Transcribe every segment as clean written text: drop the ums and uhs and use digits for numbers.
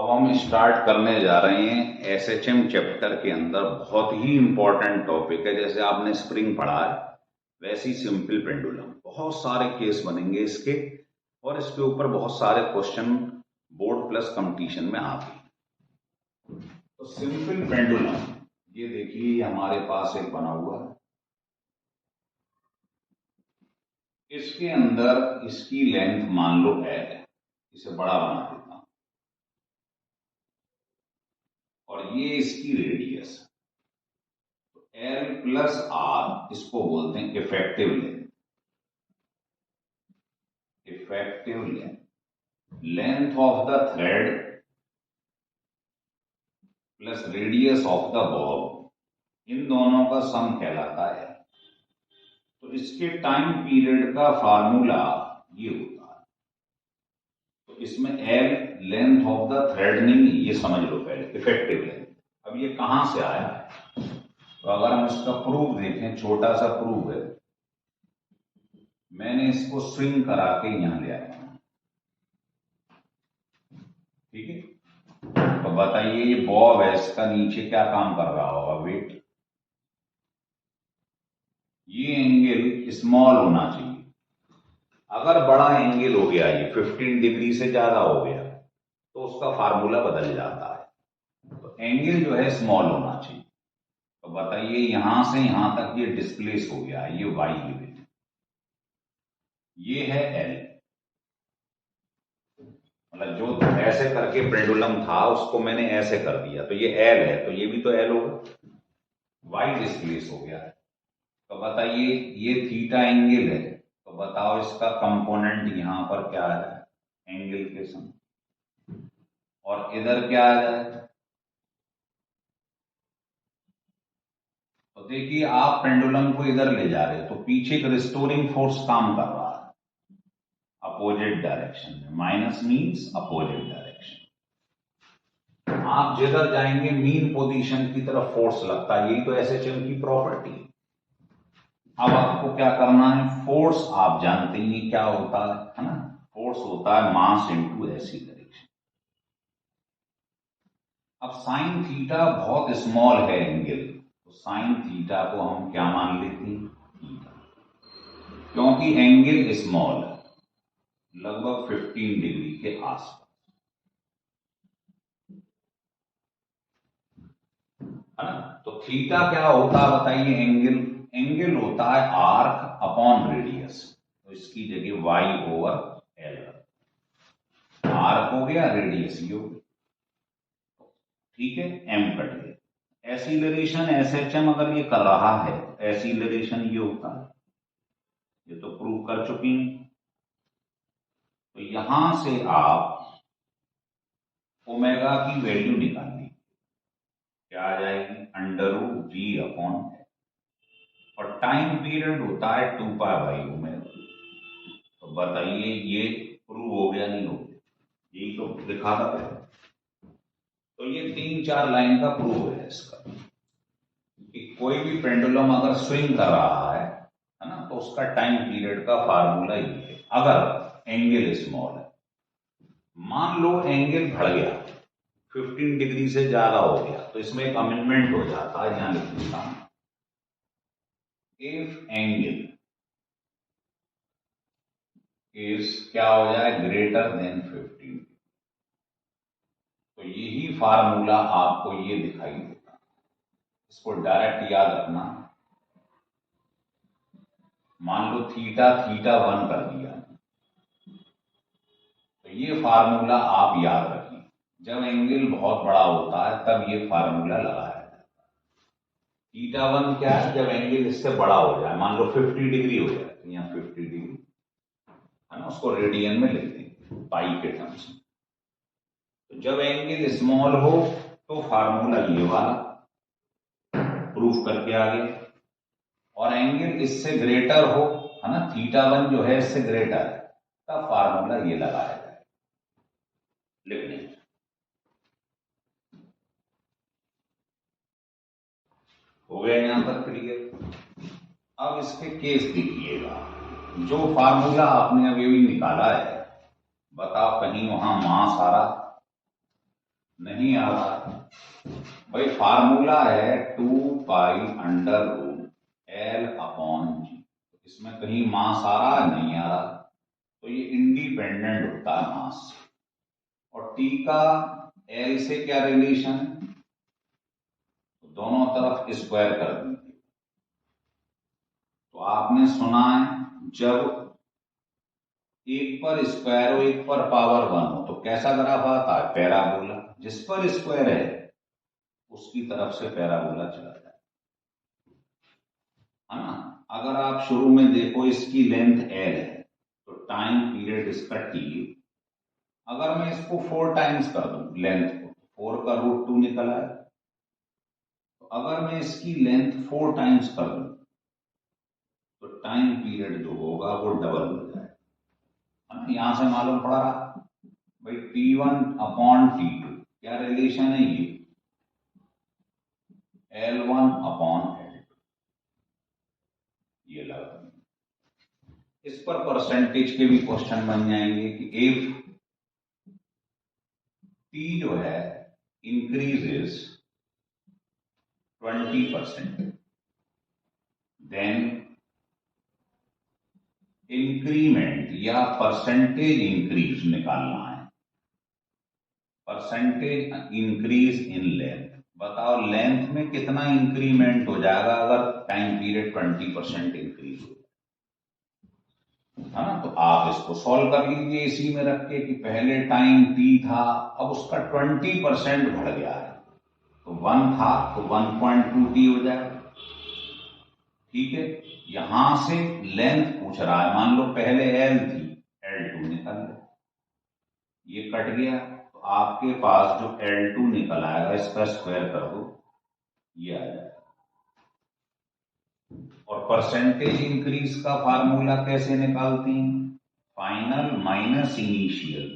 अब हम स्टार्ट करने जा रहे हैं एसएचएम चैप्टर के अंदर बहुत ही इंपॉर्टेंट टॉपिक है। जैसे आपने स्प्रिंग पढ़ा है वैसे ही सिंपल पेंडुलम, बहुत सारे केस बनेंगे इसके और इसके ऊपर बहुत सारे क्वेश्चन बोर्ड प्लस कंपटीशन में आते हैं। तो सिंपल पेंडुलम, ये देखिए हमारे पास एक बना हुआ है, इसके अंदर इसकी लेंथ मान लो है, इसे बड़ा बना देता हूं, और ये इसकी रेडियस एल प्लस आर, इसको बोलते हैं effective length. Effective length, length of the thread plus radius of the bob, इन दोनों का सम कहलाता है। तो इसके टाइम पीरियड का फार्मूला ये होता है। तो इसमें L length of the thread नहीं, ये समझ लो पहले इफेक्टिव लेंथ। अब ये कहां से आया है, तो अगर हम इसका प्रूफ देखें, छोटा सा प्रूफ है, मैंने इसको स्विंग करा के यहां ले आया हूं, ठीक है। तो बताइए ये बॉब है, इसका नीचे क्या काम कर रहा होगा, वेट। ये एंगल स्मॉल होना चाहिए। अगर बड़ा एंगल हो गया, ये 15 डिग्री से ज्यादा हो गया, तो उसका फार्मूला बदल जाता है। तो एंगल जो है स्मॉल होना चाहिए। तो बताइए यहां से यहां तक ये डिस्प्लेस हो गया, ये वाई लिमिट, ये है एल। मतलब जो ऐसे करके पेंडुलम था उसको मैंने ऐसे कर दिया, तो ये एल है, तो ये भी तो एल होगा, वाई डिस्प्लेस हो गया है। तो बताइए ये थीटा एंगल है, तो बताओ इसका कंपोनेंट यहां पर क्या है, एंगल के सम, और इधर क्या आ जाए। तो देखिए आप पेंडुलम को इधर ले जा रहे हो, तो पीछे एक रिस्टोरिंग फोर्स काम कर रहा है अपोजिट डायरेक्शन में। Minus means opposite direction. आप जिधर जाएंगे मीन पोजीशन की तरफ फोर्स लगता है, यही तो एसएचएम की प्रॉपर्टी। अब आपको क्या करना है, फोर्स आप जानते ही क्या होता है ना, फोर्स होता है मास इनटू ऐसी डायरेक्शन। अब साइन थीटा बहुत स्मॉल है एंगल, तो साइन थीटा को हम क्या मान लेते हैं, थीटा, क्योंकि एंगल स्मॉल है, लगभग 15 डिग्री के आसपास, है ना। तो थीटा क्या होता है बताइए, एंगल, एंगल होता है आर्क अपॉन रेडियस। तो इसकी जगह वाई ओवर एल, आर्क हो गया, रेडियस ये हो गया, ठीक है, एम कट गया। एसिलरेशन एसएचएम अगर ये कर रहा है, एसिलरेशन ये होता है, ये तो प्रूव कर चुकी हैं। तो यहां से आप ओमेगा की वैल्यू निकालनी, क्या आ जाएगी, अंडर रूट जी अपॉन, और टाइम पीरियड होता है 2 पाई बाई ओमेगा। तो बताइए ये प्रूव हो गया नहीं हो गया, यही तो लिखा था पहले। तो ये 3-4 लाइन का प्रूव है इसका, कि कोई भी पेंडुलम अगर स्विंग कर रहा है ना, तो उसका टाइम पीरियड का फार्मूला ये है, अगर एंगल स्मॉल है। मान लो एंगल बढ़ गया, 15 डिग्री से ज्यादा हो गया, तो इसमें एक अमेंडमेंट हो जाता है, यहां लिख देता हूं, इफ एंगल इज क्या हो जाए, ग्रेटर देन 15, तो यही फार्मूला आपको ये दिखाई देता। इसको डायरेक्ट याद रखना। मान लो थीटा थीटा 1 कर दिया, तो ये फार्मूला आप याद रखिए, जब एंगल बहुत बड़ा होता है तब ये फार्मूला लगाया जाता है। थीटा 1 क्या है, जब एंगल इससे बड़ा हो जाए, मान लो 50 डिग्री हो जाए, तो यहाँ 50 डिग्री है ना, उसको रेडियन में लिख देंगे पाई के टर्म्स में। तो जब एंगल स्मॉल हो तो फार्मूला ये वाला प्रूफ करके आगे, और एंगल इससे ग्रेटर हो, है ना, थीटा 1 जो है इससे ग्रेटर है, तब फार्मूला ये लगाया जाए, लिखने। हो गया यहां पर क्लियर। अब इसके केस देखिएगा, जो फार्मूला आपने अभी अभी निकाला है, बताओ कहीं वहां मास आ रहा, नहीं आ रहा भाई। फार्मूला है 2 pi under root L upon G। इसमें कहीं मास आ रहा है? नहीं आ रहा। तो ये इंडिपेंडेंट होता है मास से। और T का L से क्या रिलेशन है? तो दोनों तरफ स्क्वायर कर देंगे। तो आपने सुना है जब एक पर स्क्वायर हो एक पर पावर 1 हो तो कैसा ग्राफ आता है? पैराबोला। जिस पर स्क्वायर है उसकी तरफ से पैराबोला चला जाए, है ना। अगर आप शुरू में देखो इसकी लेंथ L है तो टाइम पीरियड इसका T। अगर मैं इसको 4 टाइम्स कर दूं लेंथ को, 4 का रूट 2 निकल आए। तो अगर मैं इसकी लेंथ 4 टाइम्स कर दूं तो टाइम पीरियड जो होगा वो डबल हो जाएगा। यहां से मालूम पड़ा रहा भाई T1/T2 क्या रिलेशन है? ये L1/L2 ये लगा। इस पर परसेंटेज के भी क्वेश्चन बन जाएंगे कि इफ T जो है इंक्रीजेस 20% देन इंक्रीमेंट या परसेंटेज इंक्रीज निकालना है। Percentage increase in length. बताओ लेंथ में कितना इंक्रीमेंट हो जाएगा अगर टाइम पीरियड 20% इंक्रीज हो, है ना। तो आप इसको सॉल्व कर लीजिए इसी में रख के कि पहले टाइम T था, अब उसका 20% बढ़ गया है। तो 1 था तो 1.2T हो जाएगा। ठीक है। यहां से लेंथ पूछ रहा है, मान लो पहले L थी, L2 निकल गया, ये कट गया तो आपके पास जो L2 निकल आएगा इसका स्क्वायर कर दो, ये आ जाएगा। और परसेंटेज इंक्रीज का फार्मूला कैसे निकालते हैं? Final minus initial.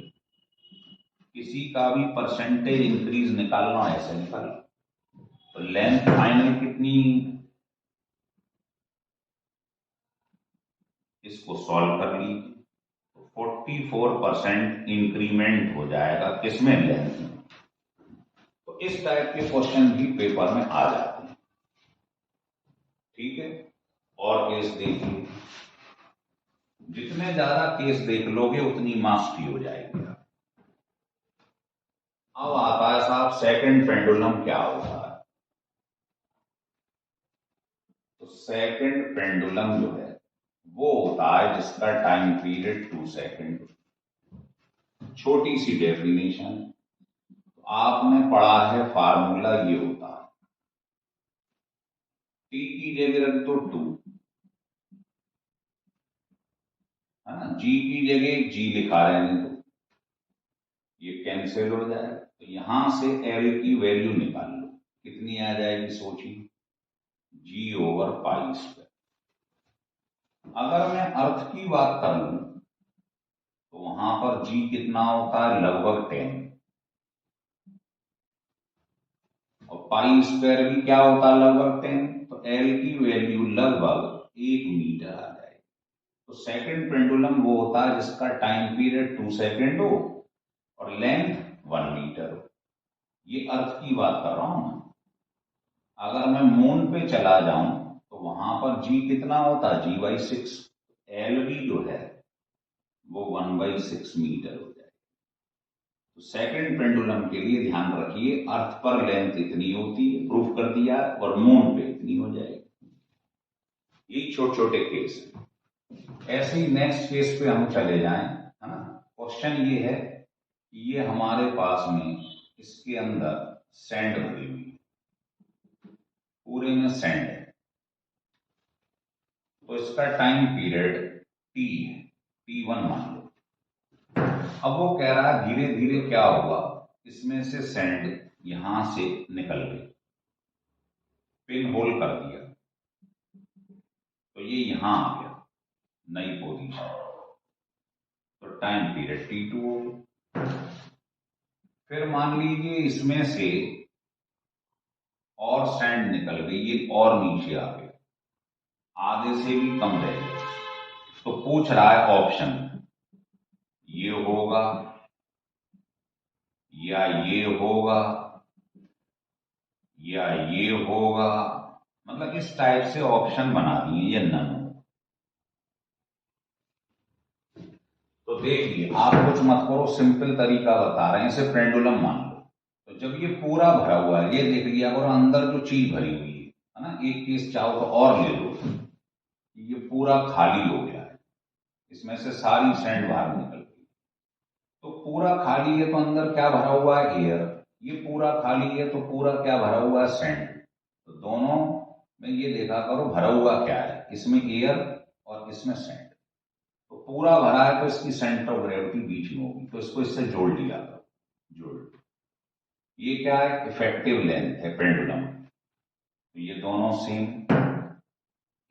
किसी का भी परसेंटेज इंक्रीज निकालना ऐसे निकाल। तो लेंथ फाइनल कितनी, इसको सॉल्व कर लीजिए। तो 44% इंक्रीमेंट हो जाएगा किसमें? लेंथ में। तो इस टाइप के क्वेश्चन भी पेपर में आ जाते हैं। ठीक है। और केस देखिए, जितने ज्यादा केस देख लोगे उतनी मास्टरी हो जाएगी। अब आता है साहब सेकंड पेंडुलम क्या होता है। तो सेकंड पेंडुलम जो है वो होता है जिसका टाइम पीरियड 2 सेकंड। छोटी सी डेफिनेशन, तो आपने पढ़ा है फार्मूला ये होता है T की जगह रख दो 2, है ना। G की जगह G लिखा रहने दो, ये कैंसिल हो जाएगा। तो यहां से L की वैल्यू निकाल लो, कितनी आ जाएगी सोचिए? G/π²। अगर मैं अर्थ की बात कर लूं तो वहां पर G कितना होता है? लगभग 10। और π² भी क्या होता है? लगभग 10। तो L की वैल्यू लगभग 1 मीटर आ जाएगी। तो सेकंड पेंडुलम वो होता है जिसका टाइम पीरियड 2 सेकंड हो और लेंथ 1 मीटर हो। ये अर्थ की बात कर रहा हूं मैं। अगर मैं मून पे चला जाऊं तो वहां पर G कितना होता है? G/6। L भी जो है वो 1/6 मीटर हो जाए। तो सेकंड पेंडुलम के लिए ध्यान रखिए, अर्थ पर लेंथ इतनी होती है, प्रूफ कर दिया, और मून पे इतनी हो जाएगी। ये छोटे छोटे केस है। ऐसे ही नेक्स्ट केस पे हम चले जाएं, है ना। क्वेश्चन ये है कि ये हमारे पास में इसके अंदर सैंड भरी हुई है, पूरे में सैंड है। तो इसका टाइम पीरियड T है, T1 मान लो। अब वो कह रहा है धीरे धीरे क्या हुआ, इसमें से सैंड यहां से निकल गई, पिन होल कर दिया, तो ये यहां आ गया नई पोजीशन। तो टाइम पीरियड T2 हो गया। फिर मान लीजिए इसमें से और सैंड निकल गई, ये और नीचे आ गया, आधे से भी कम रह गया। तो पूछ रहा है ऑप्शन, ये होगा या ये होगा या ये होगा, मतलब इस टाइप से ऑप्शन बना दिए ये नन। तो देखिए आप कुछ मत करो, सिंपल तरीका बता रहे हैं, इसे पेंडुलम मान लो। तो जब ये पूरा भरा हुआ है, ये देख लिया और अंदर जो चीज भरी हुई है ना, एक केस चाहो तो और ले लो, ये पूरा खाली हो गया है, इसमें से सारी सैंड बाहर निकल गई। तो पूरा खाली है तो अंदर क्या भरा हुआ है, एयर। ये पूरा खाली है तो पूरा क्या भरा हुआ है, सैंड। तो दोनों में ये देखा करो भरा हुआ क्या है, इसमें एयर और इसमें सैंड। तो पूरा भरा है तो इसकी सेंटर ऑफ ग्रेविटी बीच में होगी, तो इसको इससे जोड़ लिया करो, जोड़। ये क्या है, इफेक्टिव लेंथ है पेंडुलम। तो ये दोनों सेम।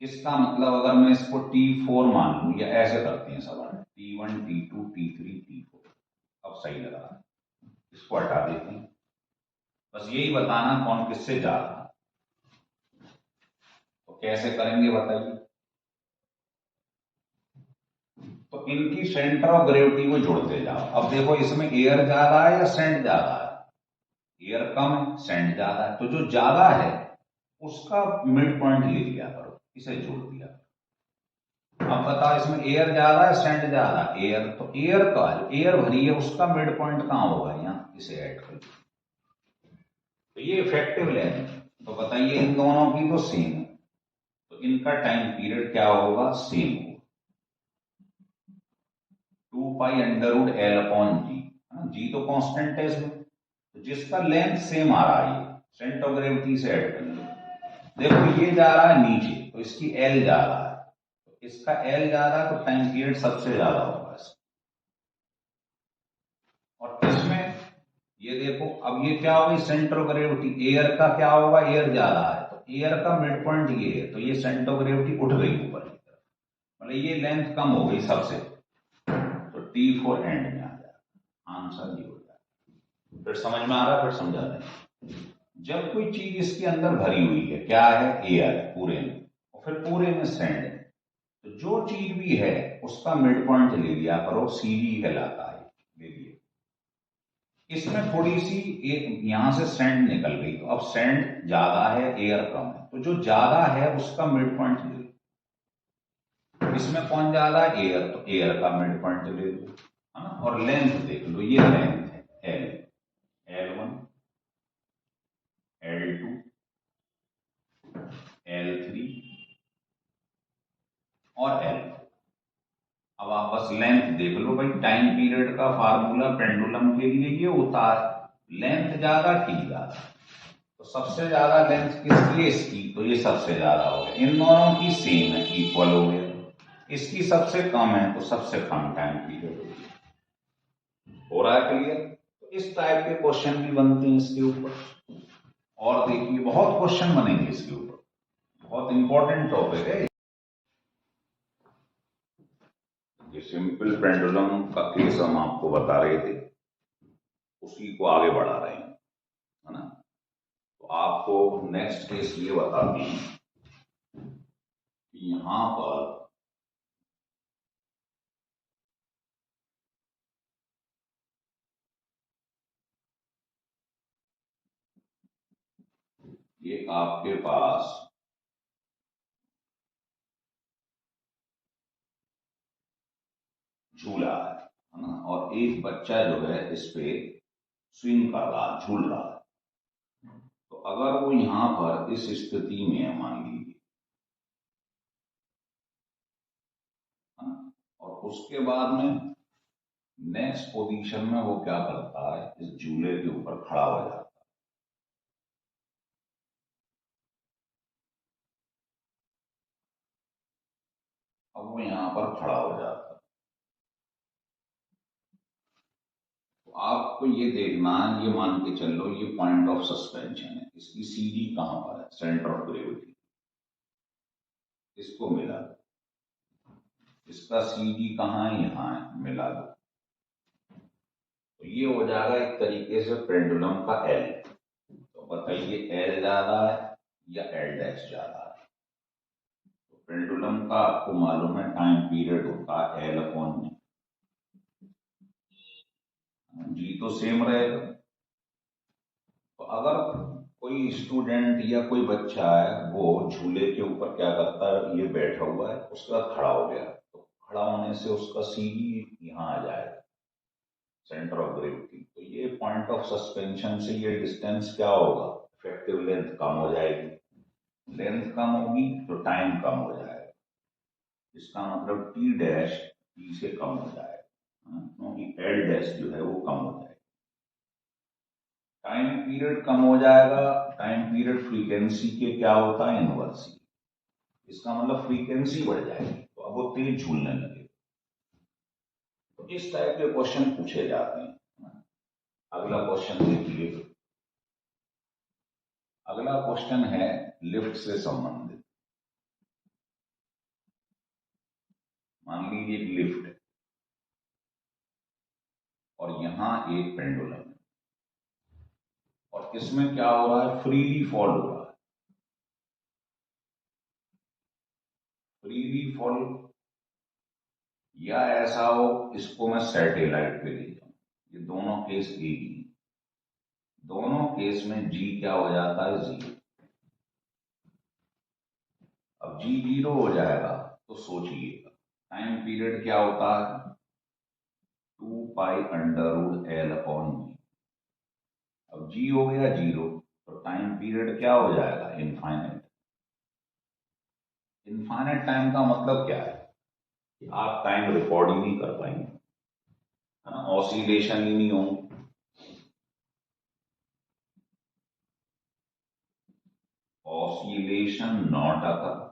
इसका मतलब अगर मैं इसको T4 मान लूं, या ऐसे करते हैं सवाल, T1 T2 T3 T4, अब सही लगा रहा है। इसको हटा देते हैं, बस यही बताना कौन किससे जा रहा है। तो कैसे करेंगे बताइए। तो इनकी सेंटर ऑफ ग्रेविटी को जोड़ते जाओ। अब देखो इसमें एयर ज्यादा है या सैंड ज्यादा है, एयर कम है सैंड ज्यादा है, तो जो ज्यादा है उसका मिड पॉइंट ले लिया करो, इसे जोड़ दिया। अब बताओ इसमें एयर ज्यादा है सैंड ज्यादा, एयर, तो एयर का एयर भरी है उसका मिड पॉइंट कहां होगा, यहाँ, इसे ऐड कर। तो ये इफेक्टिव लेंथ। तो बताइए इन दोनों की तो सेम है, तो इनका टाइम पीरियड क्या होगा, सेम होगा, 2 पाई अंडर रूट L/G। जी तो कांस्टेंट है इसमें, तो जिसका लेंथ सेम आ रहा है, ये सेंटर ऑफ ग्रेविटी से ऐड कर लो। देखो ये जा रहा है नीचे तो इसकी एल जा रहा है, तो इसका एल ज्यादा है तो टाइम पीरियड सबसे ज्यादा होगा इसका। और इसमें ये देखो, अब ये क्या होगी, सेंटर ऑफ ग्रेविटी, एयर का क्या होगा, एयर ज्यादा है तो एयर का मिड पॉइंट ये है, तो ये सेंटर ऑफ ग्रेविटी उठ गई ऊपर की तरफ, मतलब ये लेंथ कम हो गई सबसे। तो T4 एंड में आ जाएगा, आंसर ये हो जाएगा। फिर समझ में आ रहा है, फिर समझा दें। जब कोई चीज इसके अंदर भरी हुई है, क्या है, एयर है पूरे में, और फिर पूरे में सैंड है, तो जो चीज भी है उसका मिड पॉइंट ले लिया करो, सीडी कहलाता है, ले लिया। इसमें थोड़ी सी एक यहां से सैंड निकल गई, तो अब सैंड ज्यादा है एयर कम है, तो जो ज्यादा है उसका मिड पॉइंट ले लो। इसमें कौन ज्यादा है, एयर, तो एयर का मिड पॉइंट ले लो, है ना। और लेंथ देख लो, ये लेंथ है एल, L1 L2 L3 और L। अब आप बस लेंथ देख लो भाई, टाइम पीरियड का फार्मूला पेंडुलम के लिए ये होता है, लेंथ ज्यादा टी ज्यादा, तो सबसे ज्यादा लेंथ किसकी है, इसकी, तो ये सबसे ज्यादा हो गया। इन दोनों की सेम है, इक्वल हो गया। इसकी सबसे कम है तो सबसे कम टाइम पीरियड हो गया। हो रहा है क्लियर। तो इस टाइप के क्वेश्चन भी बनते हैं इसके ऊपर, और देखिए बहुत क्वेश्चन बनेंगे इसके ऊपर, बहुत इंपॉर्टेंट टॉपिक है ये। सिंपल पेंडुलम का केस हम आपको बता रहे थे, उसी को आगे बढ़ा रहे हैं, है ना। तो आपको नेक्स्ट केस ये बताते हैं कि यहां पर ये आपके पास झूला है ना, और एक बच्चा जो है इस पे स्विंग कर रहा है, झूल रहा है। तो अगर वो यहां पर इस स्थिति में है मान लीजिए, है ना, और उसके बाद में नेक्स्ट पोजीशन में वो क्या करता है, इस झूले के ऊपर खड़ा हो जाता है। अब वो यहां पर खड़ा हो जाता है, तो आपको ये देखना है, ये मान के चल लो ये पॉइंट ऑफ सस्पेंशन है, इसकी सीडी कहां पर है, सेंटर ऑफ ग्रेविटी, इसको मिला दो। इसका सीडी कहां है, यहां है, मिला दो। तो ये हो जाएगा एक तरीके से पेंडुलम का एल। तो बताइए एल ज्यादा है या एल डैश ज्यादा है। तो पेंडुलम का आपको मालूम है टाइम पीरियड होता है L/G, जी तो सेम रहेगा, अगर कोई स्टूडेंट या कोई बच्चा है वो झूले के ऊपर क्या करता है, ये बैठा हुआ है, उसका खड़ा हो गया, तो खड़ा होने से उसका सीढ़ी यहाँ आ जाएगा, सेंटर ऑफ ग्रेविटी। तो ये पॉइंट ऑफ सस्पेंशन से ये डिस्टेंस क्या होगा, इफेक्टिव लेंथ कम हो जाएगी। लेंथ कम होगी तो टाइम कम हो जाएगा। इसका मतलब टी डैश टी से कम हो जाएगा, क्योंकि एल डैश जो है वो कम हो जाएगा। टाइम पीरियड कम हो जाएगा। टाइम पीरियड फ्रीक्वेंसी के क्या होता है, इनवर्स। इसका मतलब फ्रीक्वेंसी बढ़ जाएगी, तो अब वो तेज झूलने लगे। तो इस टाइप के क्वेश्चन पूछे जाते हैं। अगला क्वेश्चन देखिए। अगला क्वेश्चन है लिफ्ट से संबंधित। मान लीजिए एक लिफ्ट है और यहां एक पेंडुलम है, और इसमें क्या हो रहा है, फ्रीली फॉल हो रहा है। फ्रीली फॉल, या ऐसा हो इसको मैं सैटेलाइट पे ले जाऊं, ये दोनों केस एक ही। दोनों केस में जी क्या हो जाता है, जीरो। अब जी जीरो हो जाएगा तो सोचिएगा टाइम पीरियड क्या होता है, 2 pi under root L upon g. अब जी हो गया जीरो, तो टाइम पीरियड क्या हो जाएगा, इनफाइनाइट। इनफाइनाइट टाइम का मतलब क्या है कि आप टाइम रिकॉर्ड ही नहीं कर पाएंगे, है ना, ऑसिलेशन ही नहीं होंगे। Oscillation not occur.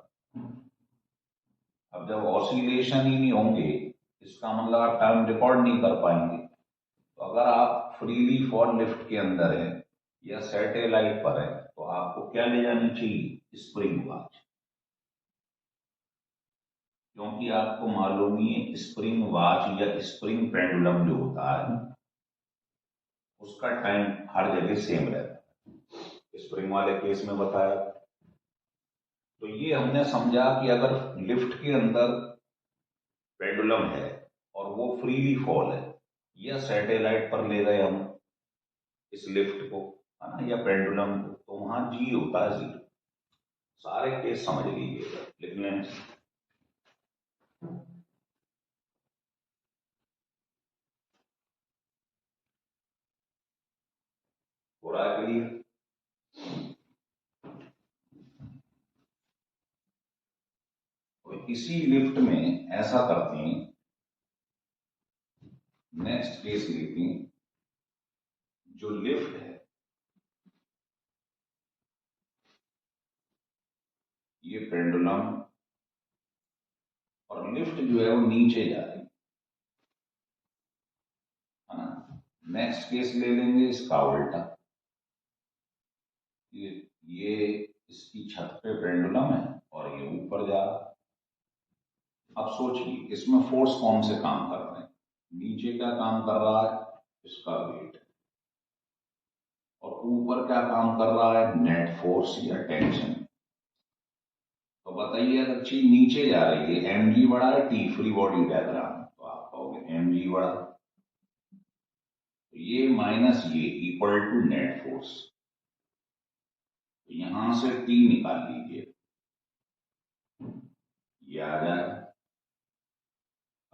अब जब ऑसिलेशन ही नहीं होंगे, इसका मतलब आप टाइम रिकॉर्ड नहीं कर पाएंगे। तो अगर आप फ्रीली फॉल लिफ्ट के अंदर है या सैटेलाइट पर है, तो आपको क्या ले जानी चाहिए, स्प्रिंग वॉच। क्योंकि आपको मालूम ही है स्प्रिंग वॉच या स्प्रिंग पेंडुलम जो होता है उसका टाइम हर जगह सेम रहता है। स्प्रिंग वाले केस में बताया। तो ये हमने समझा कि अगर लिफ्ट के अंदर पेंडुलम है और वो फ्रीली फॉल है, या सैटेलाइट पर ले गए हम इस लिफ्ट को, है ना, या पेंडुलम को, तो वहां जी होता है जीरो। सारे केस समझ लीजिएगा लिखने में। हो रहा है क्लियर। तो इसी लिफ्ट में ऐसा करते हैं, नेक्स्ट केस लेते हैं। जो लिफ्ट है ये पेंडुलम, और लिफ्ट जो है वो नीचे जा रही है ना। नेक्स्ट केस ले लेंगे इसका उल्टा। ये इसकी छत पे पेंडुलम है और ये ऊपर जा रहा है। अब सोचिए इसमें फोर्स कौन से काम कर रहे हैं, नीचे क्या काम कर रहा है, इसका वेट, और ऊपर क्या काम कर रहा है, नेट फोर्स या टेंशन। तो बताइए अगर चीज नीचे जा रही है, एम जी बड़ा है टी फ्री बॉडी डायग्राम, तो आप कहोगे एम जी बड़ा, तो ये माइनस ये इक्वल टू नेट फोर्स। तो यहां से टी निकाल लीजिए, ये आ जाएगा।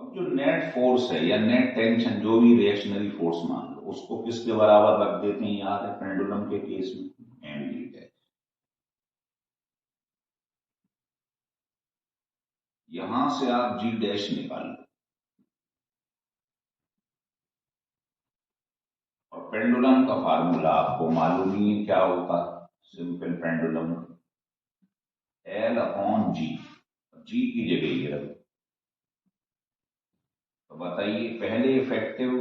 अब जो नेट फोर्स है या नेट टेंशन, जो भी रिएक्शनरी फोर्स मान लो, उसको किसके बराबर रख देते हैं, याद है पेंडुलम के केस में एम जी डैश। यहां से आप जी डैश निकाल लो, और पेंडुलम का फार्मूला आपको मालूम ही है क्या होता है, सिंपल पेंडुलम एल अपॉन जी, जी की जगह ये रखो। तो बताइए पहले इफेक्टिव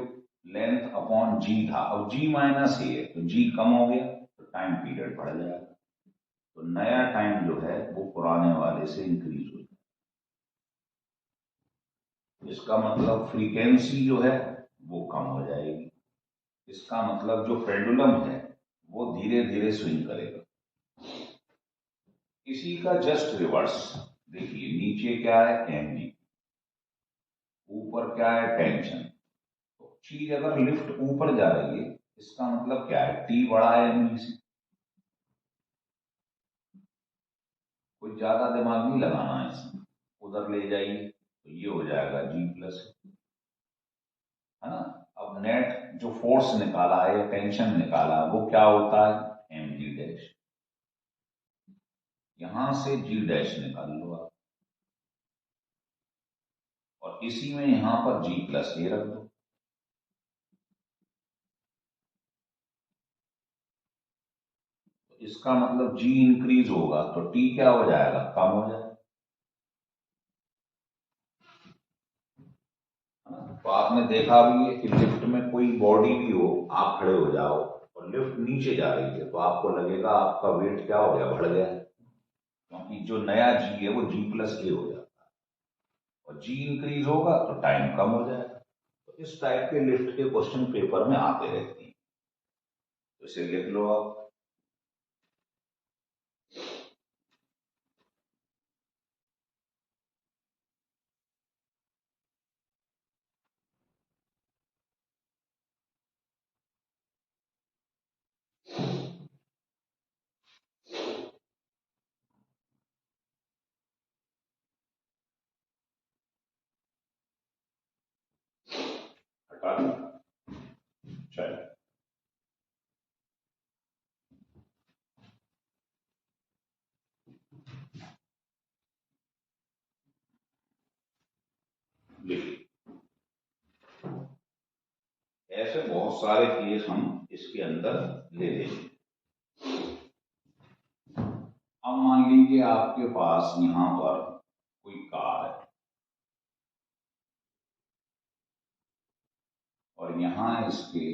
लेंथ अपॉन जी था, अब जी माइनस ए है तो जी कम हो गया, तो टाइम पीरियड बढ़ जाएगा। तो नया टाइम जो है वो पुराने वाले से इंक्रीज हो जाए। इसका मतलब फ्रीक्वेंसी जो है वो कम हो जाएगी। इसका मतलब जो पेंडुलम है वो धीरे धीरे स्विंग करेगा। इसी का जस्ट रिवर्स देखिए, नीचे क्या है, एम जी, ऊपर क्या है, टेंशन। तो चीज अगर लिफ्ट ऊपर जा रही है इसका मतलब क्या है, टी बड़ा है एम से। कोई ज्यादा दिमाग नहीं लगाना है इसमें, उधर ले जाइए तो ये हो जाएगा जी प्लस, है ना। अब नेट जो फोर्स निकाला है या टेंशन निकाला वो क्या होता है, एम जी डैश। यहां से जी डैश निकाल लो आप, और इसी में यहां पर जी प्लस ए रख दो। तो इसका मतलब जी इंक्रीज होगा तो टी क्या हो जाएगा, कम हो जाएगा, है ना। तो आपने देखा भी है कि लिफ्ट में कोई बॉडी भी हो, आप खड़े हो जाओ और लिफ्ट नीचे जा रही है तो आपको लगेगा आपका वेट क्या हो गया, बढ़ गया है, क्योंकि जो नया जी है वो जी प्लस ए हो जाता है। और जी इंक्रीज होगा तो टाइम कम हो जाएगा। तो इस टाइप के लिफ्ट के क्वेश्चन पेपर में आते रहते हैं, तो इसे लिख लो आप। हटा दो, चलो लिखिए। ऐसे बहुत सारे केस हम इसके अंदर ले लेंगे। अब मान लीजिए आपके पास यहां पर कोई कार है और यहां इसके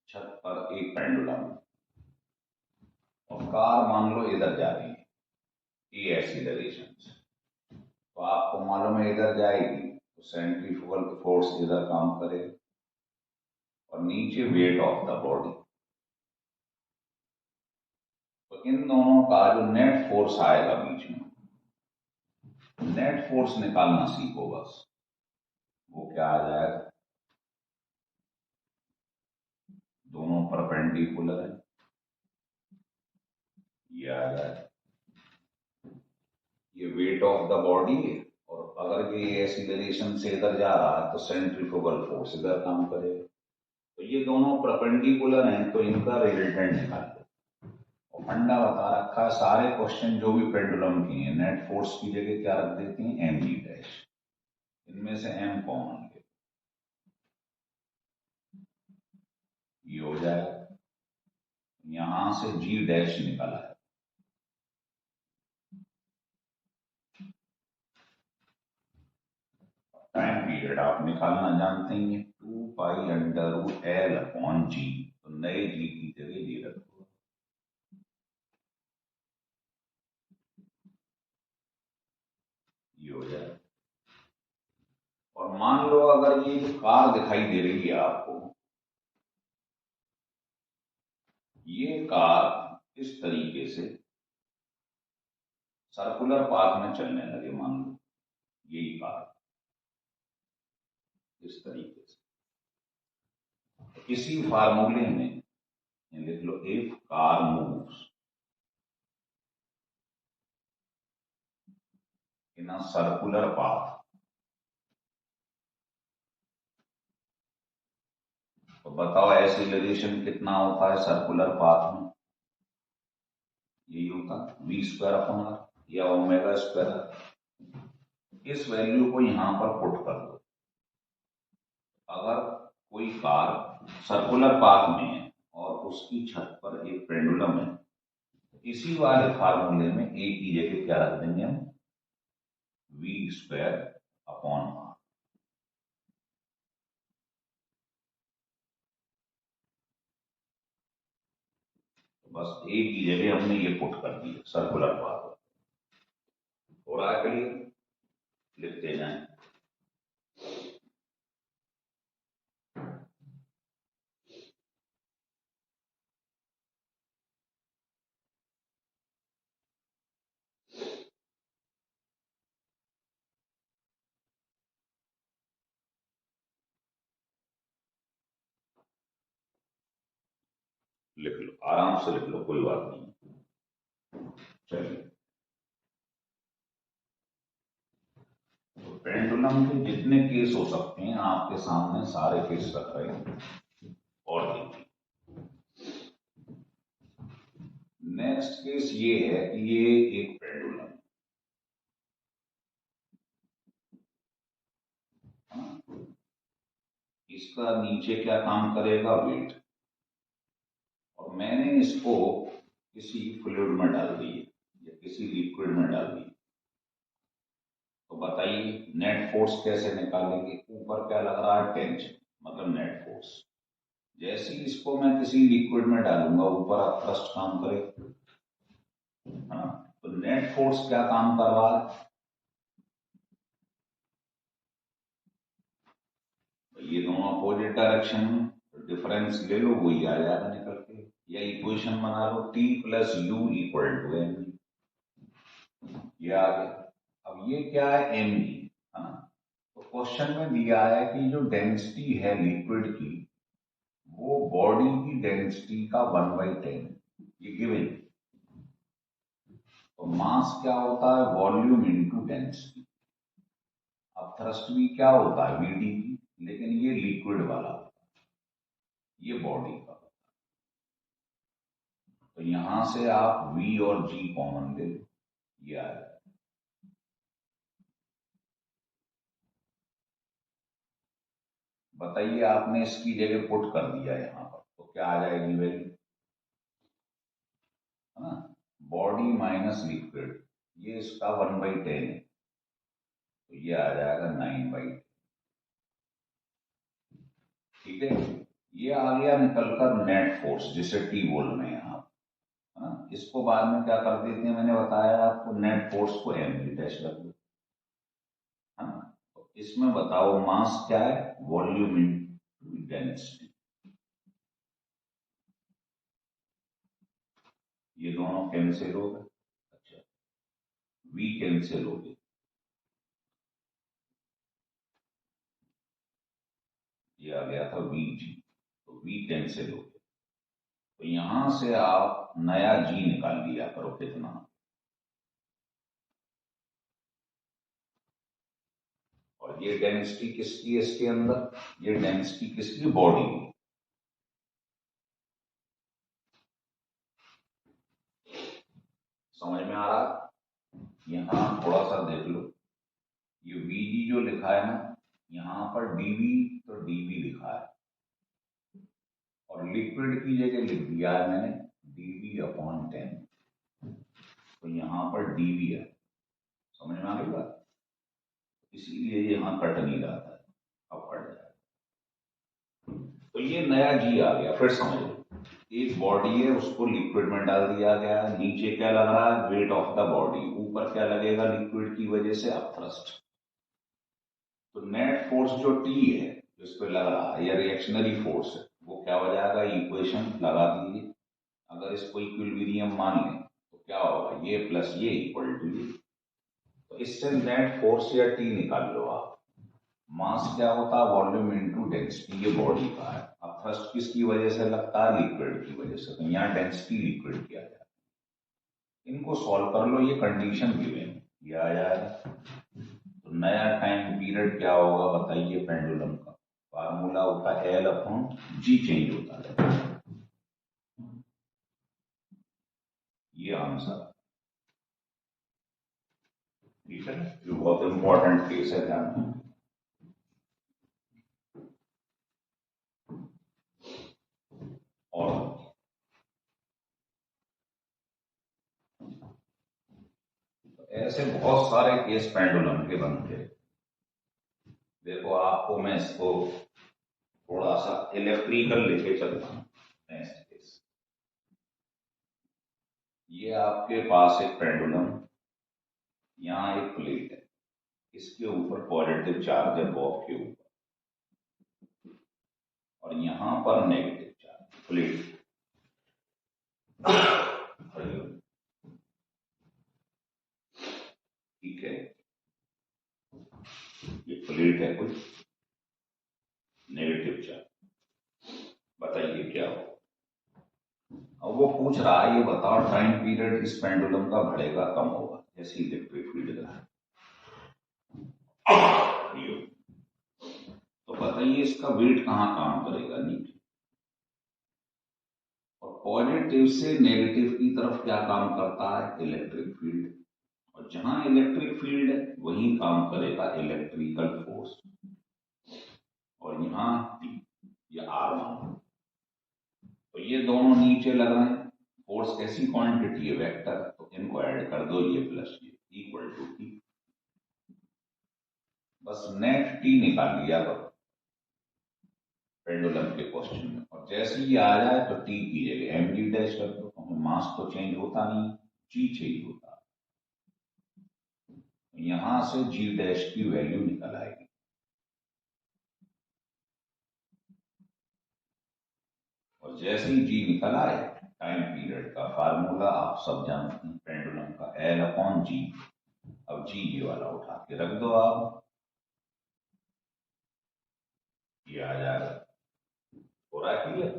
छत पर एक पेंडुलम है, और कार मान लो इधर जा रही है ए एक्सीलरेशन से। तो आपको मालूम है इधर जाएगी तो सेंट्रीफ्यूगल फोर्स इधर काम करेगा, और नीचे वेट ऑफ द बॉडी। तो इन दोनों का जो नेट फोर्स आएगा बीच में, नेट फोर्स निकालना सीखो बस। वो क्या आ जाएगा, दोनों परपेंडिकुलर है, ये आ जाएगा, ये वेट ऑफ द बॉडी है। और अगर ये एक्सीलरेशन से इधर जा रहा है तो सेंट्रीफ्यूगल फोर्स इधर काम करेगा। तो ये दोनों परपेंडिकुलर हैं तो इनका रिजल्टेंट निकाल लो। और फंडा बता रखा है, सारे क्वेश्चन जो भी पेंडुलम के हैं नेट फोर्स की जगह क्या रख देते हैं, एम जी डैश। इनमें से एम कॉमन ले, ये हो जाएगा, यहां से जी डैश निकला है। टाइम पीरियड आप निकालना जानते ही हैं, 2 pi under root L upon g. तो नए जी की जगह ये रखो, ये हो जाए। और मान लो अगर ये जो कार दिखाई दे रही है आपको, ये कार इस तरीके से सर्कुलर पाथ में चलने लगे, मान लो यही कार इस तरीके से। तो इसी फार्मूले में लिख लो, if car moves in a circular path, तो बताओ एक्सीलरेशन कितना होता है सर्कुलर पाथ में, यही होता वी स्क्वायर अपॉन आर या ओमेगा स्क्वायर। इस वैल्यू को यहां पर पुट कर दो। अगर कोई कार सर्कुलर पाथ में है और उसकी छत पर एक पेंडुलम है, इसी वाले फार्मूले में ए की जगह क्या रख देंगे हम, वी स्क्वायर अपॉन आर। तो बस ए की जगह हमने ये पुट कर दिया सर्कुलर पाथ। हो रहा है क्लियर, लिखते जाएं। लिख लो, आराम से लिख लो, कोई बात नहीं। चलिए, तो पेंडुलम के जितने केस हो सकते हैं आपके सामने सारे केस रख रहे हैं। और देखिए, नेक्स्ट केस ये है कि ये एक पेंडुलम है, इसका नीचे क्या काम करेगा, वेट। और मैंने इसको किसी फ्लूइड में डाल दी या किसी लिक्विड में डाल दी, तो बताइए नेट फोर्स कैसे निकालेंगे। ऊपर क्या लग रहा है, टेंशन, मतलब नेट फोर्स। जैसे ही इसको मैं किसी लिक्विड में डालूंगा, ऊपर आप थ्रस्ट काम करेगा, है ना। तो नेट फोर्स क्या काम कर रहा है, ये दोनों अपोजिट डायरेक्शन में, तो डिफरेंस ले लो, वही आ जाएगा निकल के। या इक्वेशन बना लो, T plus U equal to M, ये आ गया। अब ये क्या है, एम जी, है ना। तो क्वेश्चन में दिया है कि जो डेंसिटी है लिक्विड की, वो बॉडी की डेंसिटी का 1/10, ये गिवन। तो मास क्या होता है, वॉल्यूम इनटू डेंसिटी। अब थ्रस्ट भी क्या होता है, वीडी की, लेकिन ये लिक्विड वाला होता है, ये बॉडी का। तो यहां से आप V और G कॉमन ले लो, ये आ जाए। बताइए, आपने इसकी जगह पुट कर दिया यहां पर, तो क्या आ जाएगी वैल्यू, है ना। बॉडी माइनस लिक्विड, ये इसका 1/10 है, तो ये आ जाएगा 9/10। ठीक है, ये आ गया निकलकर नेट फोर्स, जिसे टी बोल रहे हैं आप, है ना। इसको बाद में क्या कर देते हैं, मैंने बताया आपको, नेट फोर्स को एम जी डैश कर दो, है ना। तो इसमें बताओ मास क्या है, वॉल्यूम इनटू डेंसिटी। ये दोनों कैंसिल हो गए, अच्छा, V कैंसिल हो गए, ये आ गया था वी जी, तो V कैंसिल हो गया। तो यहां से आप नया G निकाल लिया करो, कितना। और ये डेंसिटी किसकी है इसके अंदर, ये डेंसिटी किसकी, बॉडी की। समझ में आ रहा, यहां थोड़ा सा देख लो, ये वीजी जो लिखा है ना, यहां पर डीवी, तो डीवी लिखा है, और लिक्विड की जगह लिख दिया है मैंने dV/10, तो यहां पर डीवी है। समझ में आ गई बात, इसीलिए यहां कट नहीं रहा था, अब कट जाएगा। तो ये नया जी आ गया, फिर समझ लो, एक बॉडी है, उसको लिक्विड में डाल दिया गया, नीचे क्या लग रहा है, वेट ऑफ द बॉडी, ऊपर क्या लगेगा, लिक्विड की वजह से अपथ्रस्ट। तो नेट फोर्स जो टी है, जिस पे लग रहा है, या रिएक्शनरी फोर्स है, वो क्या हो जाएगा, इक्वेशन लगा दीजिए। अगर इसको इक्विलिब्रियम मान लें, तो क्या होगा, ये प्लस ये इक्वल टू ये। तो इससे नेट फोर्स या टी निकाल लो आप। मास क्या होता है, वॉल्यूम इनटू डेंसिटी, ये बॉडी का है। अब थ्रस्ट किसकी वजह से लगता है, लिक्विड की वजह से, तो यहाँ डेंसिटी लिक्विड की आ जाए। इनको सॉल्व कर लो, ये कंडीशन गिवन है, ये आ जाएगा। तो नया टाइम पीरियड क्या होगा बताइए, पेंडुलम का फार्मूला होता है L/G, चेंज होता है, ये आंसर। ठीक है, ये बहुत इंपॉर्टेंट केस है, ध्यान रखना। और ऐसे बहुत सारे केस पेंडुलम के बनते हैं। देखो, आपको मैं इसको थोड़ा सा इलेक्ट्रिकल लेके चलता हूँ। नेक्स्ट केस, ये आपके पास एक पेंडुलम, यहाँ एक प्लेट है, इसके ऊपर पॉजिटिव चार्ज है बॉब के ऊपर, और यहां पर नेगेटिव चार्ज, प्लेट। ठीक है, ये प्लेट है, कुछ नेगेटिव चार्ज, बताइए क्या हो। अब वो पूछ रहा है, ये बताओ टाइम पीरियड इस पेंडुलम का बढ़ेगा कम होगा जैसे इलेक्ट्रिक फील्ड का है। तो बताइए इसका वेट कहाँ काम करेगा, नीचे। और पॉजिटिव से नेगेटिव की तरफ क्या काम करता है, इलेक्ट्रिक फील्ड। और जहां इलेक्ट्रिक फील्ड है वहीं काम करेगा इलेक्ट्रिकल फोर्स। और यहाँ टी, ये R1। तो ये दोनों नीचे लग रहे हैं। फोर्स कैसी क्वांटिटी है, वेक्टर, तो इनको ऐड कर दो, ये प्लस ये इक्वल टू टी। बस नेट टी निकाल लिया करो पेंडुलम के क्वेश्चन में। और जैसे ही आ जाए तो टी की जगह एम जी डैश कर दो, क्योंकि मास तो चेंज होता नहीं, जी चेंज होता। यहां से जी डैश की वैल्यू निकल आएगी। और जैसे ही जी निकल आए, टाइम पीरियड का फार्मूला आप सब जानते हैं, पेंडुलम का एल अपॉन जी। अब जी ये वाला उठा के रख दो आप, ये आ जाएगा। हो रहा है क्लियर।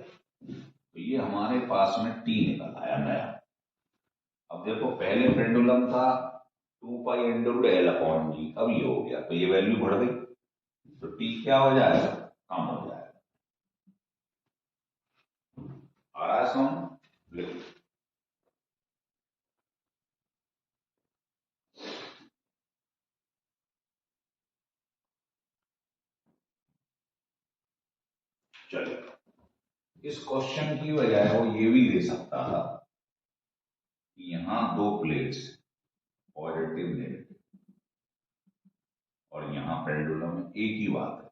तो ये हमारे पास में टी निकल आया नया। अब देखो पहले पेंडुलम था 2 pi under L upon g, अब ये हो गया, तो ये वैल्यू बढ़ गई, तो टी क्या हो जाएगा, कम हो जाएगा। आ रहा है समझ, लिखो। चलिए, इस क्वेश्चन की बजाय वो ये भी दे सकता था कि यहां दो प्लेट्स, पॉजिटिव नेगेटिव, और यहां पेंडुलम में एक ही बात है।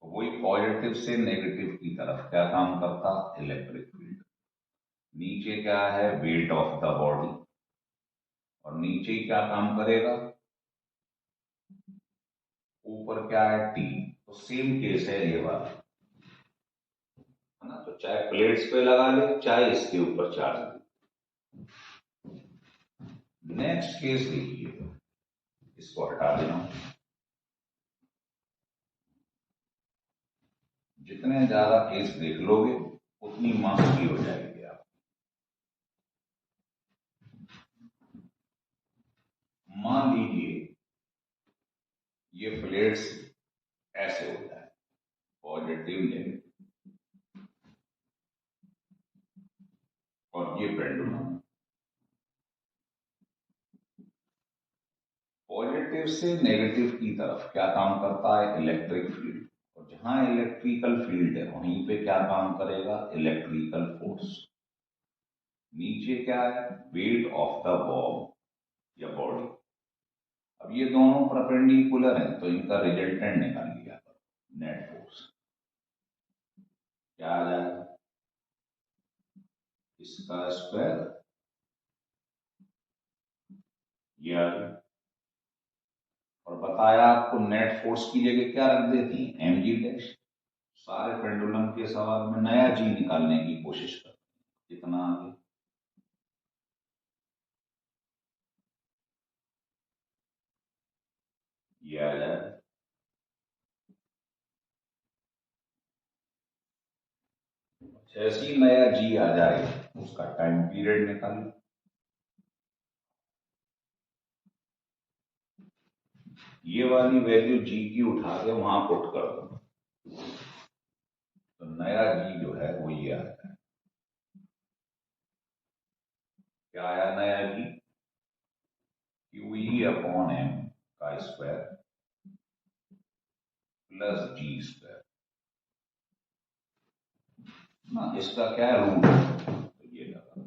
तो वही पॉजिटिव से नेगेटिव की तरफ क्या काम करता, इलेक्ट्रिक फील्ड। नीचे क्या है, वेट ऑफ द बॉडी, और नीचे क्या काम करेगा, ऊपर क्या है, टी। तो सेम केस है ये वाला, है ना। तो चाहे प्लेट्स पे लगा ले, चाहे इसके ऊपर चार्ज दे। नेक्स्ट केस देखिए, इसको हटा देना। जितने ज्यादा केस देख लोगे उतनी मास्टरी हो जाएगी आप। मान लीजिए ये प्लेट्स ऐसे हो जाए, पॉजिटिव नेगेटिव, और ये पेंडुलम। पॉजिटिव से नेगेटिव की तरफ क्या काम करता है, इलेक्ट्रिक फील्ड। और जहां इलेक्ट्रिकल फील्ड है वहीं पे क्या काम करेगा, इलेक्ट्रिकल फोर्स। नीचे क्या है, वेट ऑफ द बॉब या बॉडी। अब ये दोनों परपेंडिकुलर हैं, तो इनका रिजल्टेंट निकाल लिया, नेट फोर्स क्या आ जाएगा, इसका स्क्वायर, ये आ गया। और बताया आपको नेट फोर्स की जगह क्या रख देती है, एम जी डैश। सारे पेंडुलम के सवाल में नया जी निकालने की कोशिश करते हैं, कितना आगे, ये आ जाए। जैसे ही नया जी आ जाए उसका टाइम पीरियड निकालो। ये वाली वैल्यू जी की उठा के वहां पुट कर दो, तो नया जी जो है वो ये आता है। क्या आया नया जी, क्यू ई अपॉन एम का स्क्वायर प्लस जी स्क्वायर ना, इसका क्या है, रूट। तो ये लगा।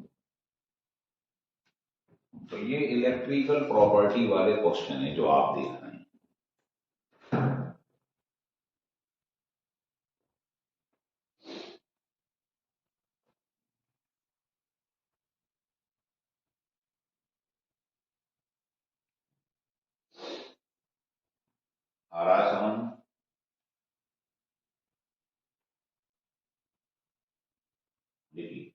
तो ये इलेक्ट्रिकल प्रॉपर्टी वाले क्वेश्चन है जो आप देख रहे हैं। आ रहा है समझ, देखिए।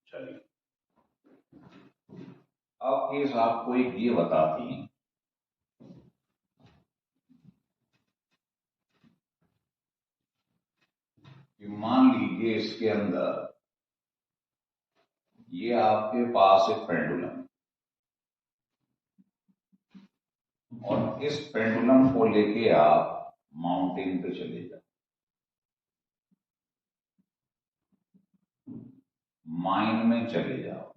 चलिए, अब केस आपको एक ये बताती है लीजिए इसके अंदर ये आपके पास एक पेंडुलम, और इस पेंडुलम को लेके आप माउंटेन पे चले जाओ, माइन में चले जाओ।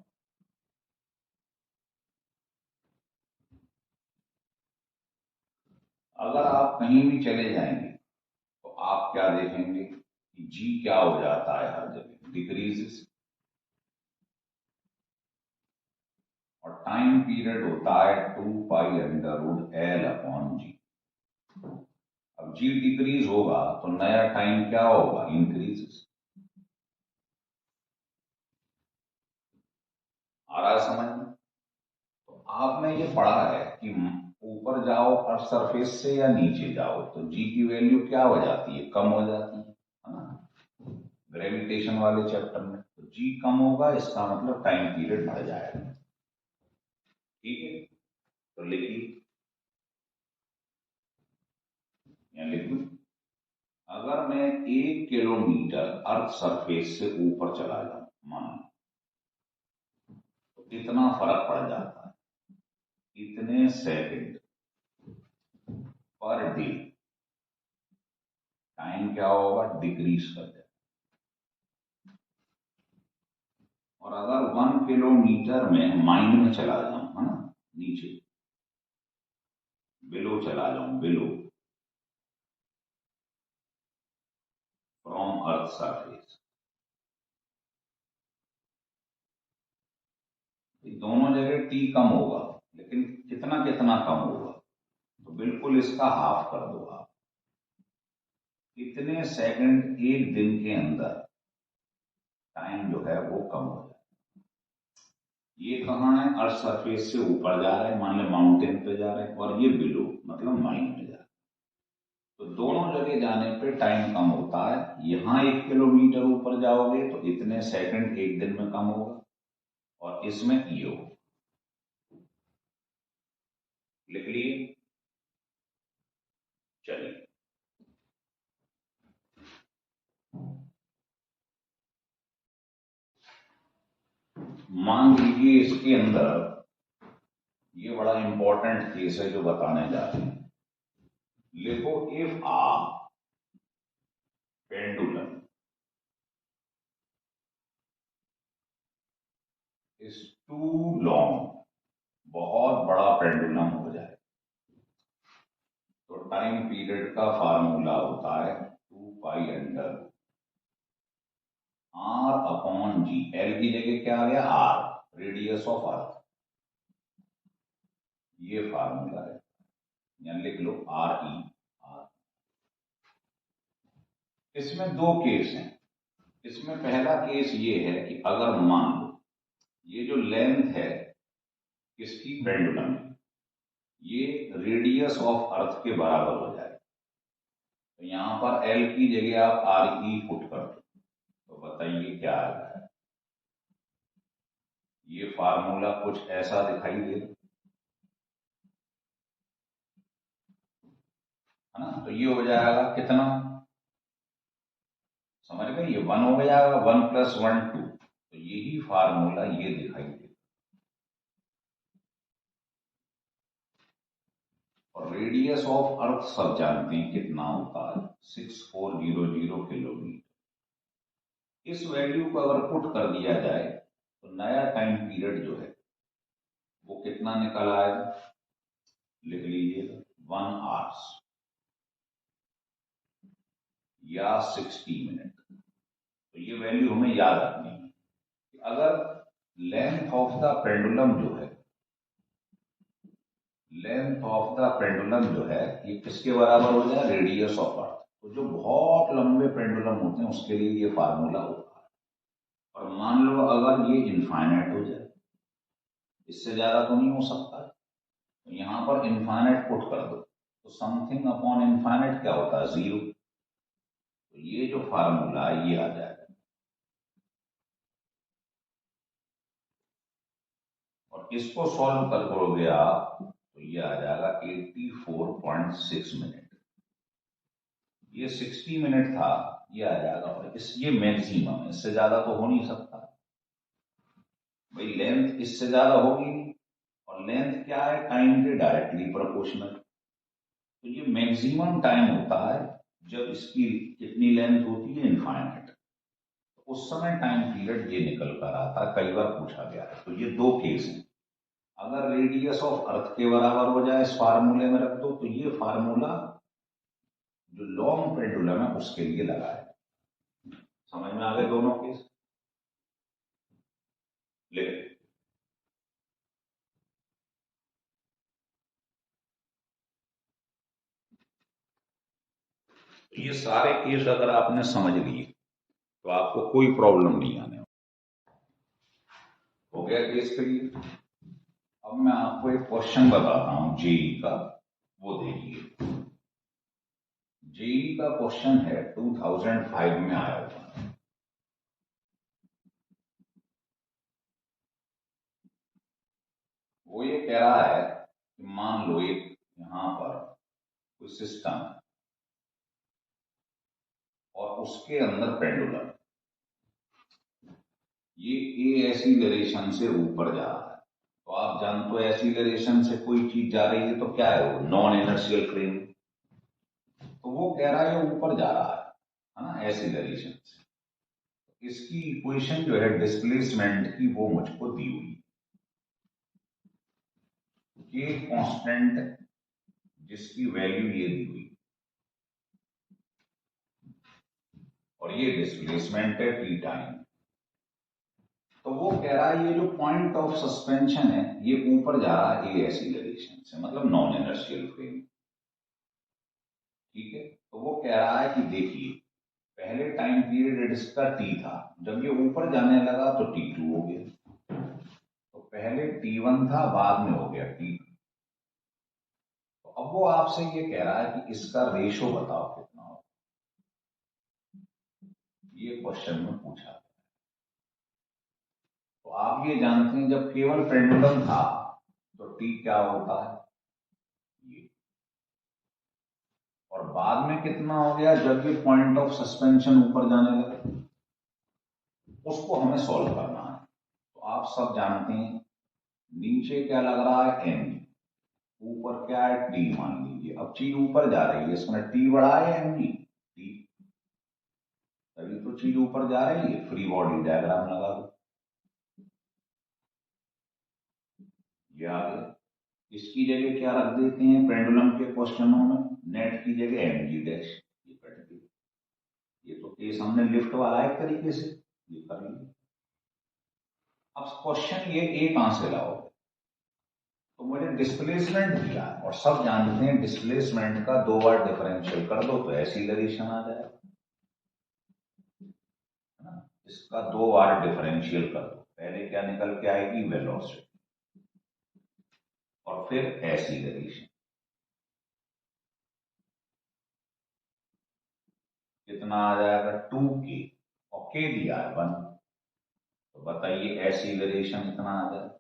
अगर आप कहीं भी चले जाएंगे तो आप क्या देखेंगे कि जी क्या हो जाता है, हर जगह डिक्रीजेस, और टाइम पीरियड होता है 2π√L/G। अब जी डिक्रीज होगा तो नया टाइम क्या होगा, इंक्रीजेस। आ रहा है समझ में? तो आपने ये पढ़ा है कि ऊपर जाओ अर्थ सरफेस से या नीचे जाओ तो जी की वैल्यू क्या हो जाती है, कम हो जाती है ना, ग्रेविटेशन वाले चैप्टर में। तो जी कम होगा, इसका मतलब टाइम पीरियड बढ़ जाएगा। ठीक है, तो लिखिए, यहाँ लिख दूं, अगर मैं 1 किलोमीटर अर्थ सरफेस से ऊपर चला जाऊं मान, तो कितना फर्क पड़ जाता है, इतने सेकंड पर डे टाइम क्या होगा, डिक्रीज कर जाए। और अगर 1 किलोमीटर में माइन में चला जाऊं, है ना, नीचे बिलो चला जाऊं, बिलो फ्रॉम अर्थ सरफेस, दोनों जगह टी कम होगा, लेकिन कितना कितना कम होगा, तो बिल्कुल इसका हाफ कर दो आप। इतने सेकंड एक दिन के अंदर टाइम जो है वो कम हो जाए। ये कहाँ है, अर्थ सरफेस से ऊपर जा रहे हैं, मान लो माउंटेन पे जा रहे हैं, और ये बिलो मतलब माइन में जा रहे हैं। तो दोनों जगह जाने पे टाइम कम होता है। यहां 1 किलोमीटर ऊपर जाओगे तो इतने सेकंड एक दिन में कम होगा, और इसमें ये होगा। लिख लिए, चलिए मान लीजिए इसके अंदर ये बड़ा इंपॉर्टेंट केस है जो बताने जा रहे हैं। लिखो, if a pendulum is too long, बहुत बड़ा पेंडुलम हो जाए तो टाइम पीरियड का फार्मूला होता है 2π√R/G। एल की जगह क्या आ गया, आर, रेडियस ऑफ अर्थ, ये फार्मूला है, यहां लिख लो RE। इसमें दो केस हैं। इसमें पहला केस ये है कि अगर मान लो ये जो लेंथ है इसकी पेंडुलम ये रेडियस ऑफ अर्थ के बराबर हो जाए, तो यहां पर एल की जगह आप RE पुट कर दो, तो बताइए क्या आ रहा है। ये फार्मूला कुछ ऐसा दिखाई दे, है ना, तो ये हो जाएगा कितना, समझ गए, ये 1 हो जाएगा, 1 + 1 2, तो यही फार्मूला ये दिखाई दे। और रेडियस ऑफ अर्थ सब जानते हैं कितना होता है, 6400 किलोमीटर। इस वैल्यू को अगर पुट कर दिया जाए तो नया टाइम पीरियड जो है वो कितना निकल आएगा, लिख लीजिए 1 आवर्स या 60 मिनट। तो ये वैल्यू हमें याद रखनी है कि अगर लेंथ ऑफ द पेंडुलम जो है, लेंथ ऑफ द पेंडुलम जो है ये किसके बराबर हो जाए, रेडियस ऑफ अर्थ। तो जो बहुत लंबे पेंडुलम होते हैं उसके लिए ये फार्मूला होता है। और मान लो अगर ये इनफाइनाइट हो जाए, इससे ज्यादा तो नहीं हो सकता, तो यहां पर इनफाइनाइट पुट कर दो, तो समथिंग अपॉन इनफाइनाइट क्या होता है, 0। तो ये जो फार्मूला है ये आ जाएगा। और इसको सॉल्व कर करोगे आप तो ये आ जाएगा 84.6 मिनट। ये 60 मिनट था, ये आ जाएगा। और ये मैक्सिमम है, इससे ज्यादा तो हो नहीं सकता भाई, लेंथ इससे ज्यादा होगी नहीं। और लेंथ क्या है, टाइम के डायरेक्टली प्रोपोर्शनल। तो ये मैक्सिमम टाइम होता है जब इसकी कितनी लेंथ होती है, इनफाइनाइट। तो उस समय टाइम पीरियड ये निकल कर आता है, कई बार पूछा गया है। तो ये दो केस हैं। अगर रेडियस ऑफ अर्थ के बराबर हो जाए, इस फार्मूले में रख दो, तो ये फार्मूला जो लॉन्ग पेंडुलम है उसके लिए लगा है। समझ में आ गए दोनों केस? ले, ये सारे केस अगर आपने समझ लिए तो आपको कोई प्रॉब्लम नहीं आने। हो गया केस क्लियर? अब मैं आपको एक क्वेश्चन बताता हूं जेई का, वो देखिए। जेई का क्वेश्चन है 2005 में आया हुआ। वो ये कह रहा है कि मान लो एक यहां पर कोई सिस्टम है और उसके अंदर पेंडुलम, ये ए एक्सीलरेशन से ऊपर जा रहा है। तो आप जानते हो एक्सीलरेशन से कोई चीज जा रही है तो क्या है वो, नॉन इनर्शियल फ्रेम। तो वो कह रहा है ऊपर जा रहा है ना, एक्सीलरेशन से। इसकी इक्वेशन जो है डिस्प्लेसमेंट की, वो मुझको दी हुई के कांस्टेंट, जिसकी वैल्यू ये दी हुई, और ये डिस्प्लेसमेंट है टी टाइम। तो वो कह रहा है ये जो पॉइंट ऑफ सस्पेंशन है ये ऊपर जा रहा है ए एक्सीलरेशन से, मतलब नॉन इनर्शियल फ्रेम। ठीक है, तो वो कह रहा है कि देखिए पहले टाइम पीरियड इसका टी था, जब ये ऊपर जाने लगा तो T2 हो गया। तो पहले T1 था, बाद में हो गया T2। तो अब वो आपसे ये कह रहा है कि इसका रेशो बताओ कितना हो। ये क्वेश्चन में पूछा। तो आप ये जानते हैं जब केवल पेंडुलम था तो टी क्या होता है, ये। और बाद में कितना हो गया जब ये पॉइंट ऑफ सस्पेंशन ऊपर जाने लगा, उसको हमें सॉल्व करना है। तो आप सब जानते हैं नीचे क्या लग रहा है, एम, ऊपर क्या है, टी मान लीजिए। अब चीज ऊपर जा रही है, इसमें टी बढ़ा है एम जी, टी, तभी तो चीज ऊपर जा रही है। फ्री बॉडी डायग्राम लगा दो, ये आ गया। इसकी जगह क्या रख देते हैं पेंडुलम के क्वेश्चनों में, नेट की जगह एम जी डैश, ये कट गई। ये तो केस हमने लिफ्ट वाला एक तरीके से ये कर लिया। अब क्वेश्चन ये ए कहां से लाओगे, तो मुझे डिस्प्लेसमेंट दिया है और सब जानते हैं डिस्प्लेसमेंट का दो बार डिफरेंशियल कर दो तो एक्सीलरेशन आ जाएगा, है ना। इसका दो बार डिफरेंशियल कर दो, पहले क्या निकल के आएगी, वेलोसिटी, और फिर एक्सीलरेशन। कितना आ जाएगा, 2k, और k दिया है 1। तो बताइए एक्सीलरेशन इतना आ जाएगा।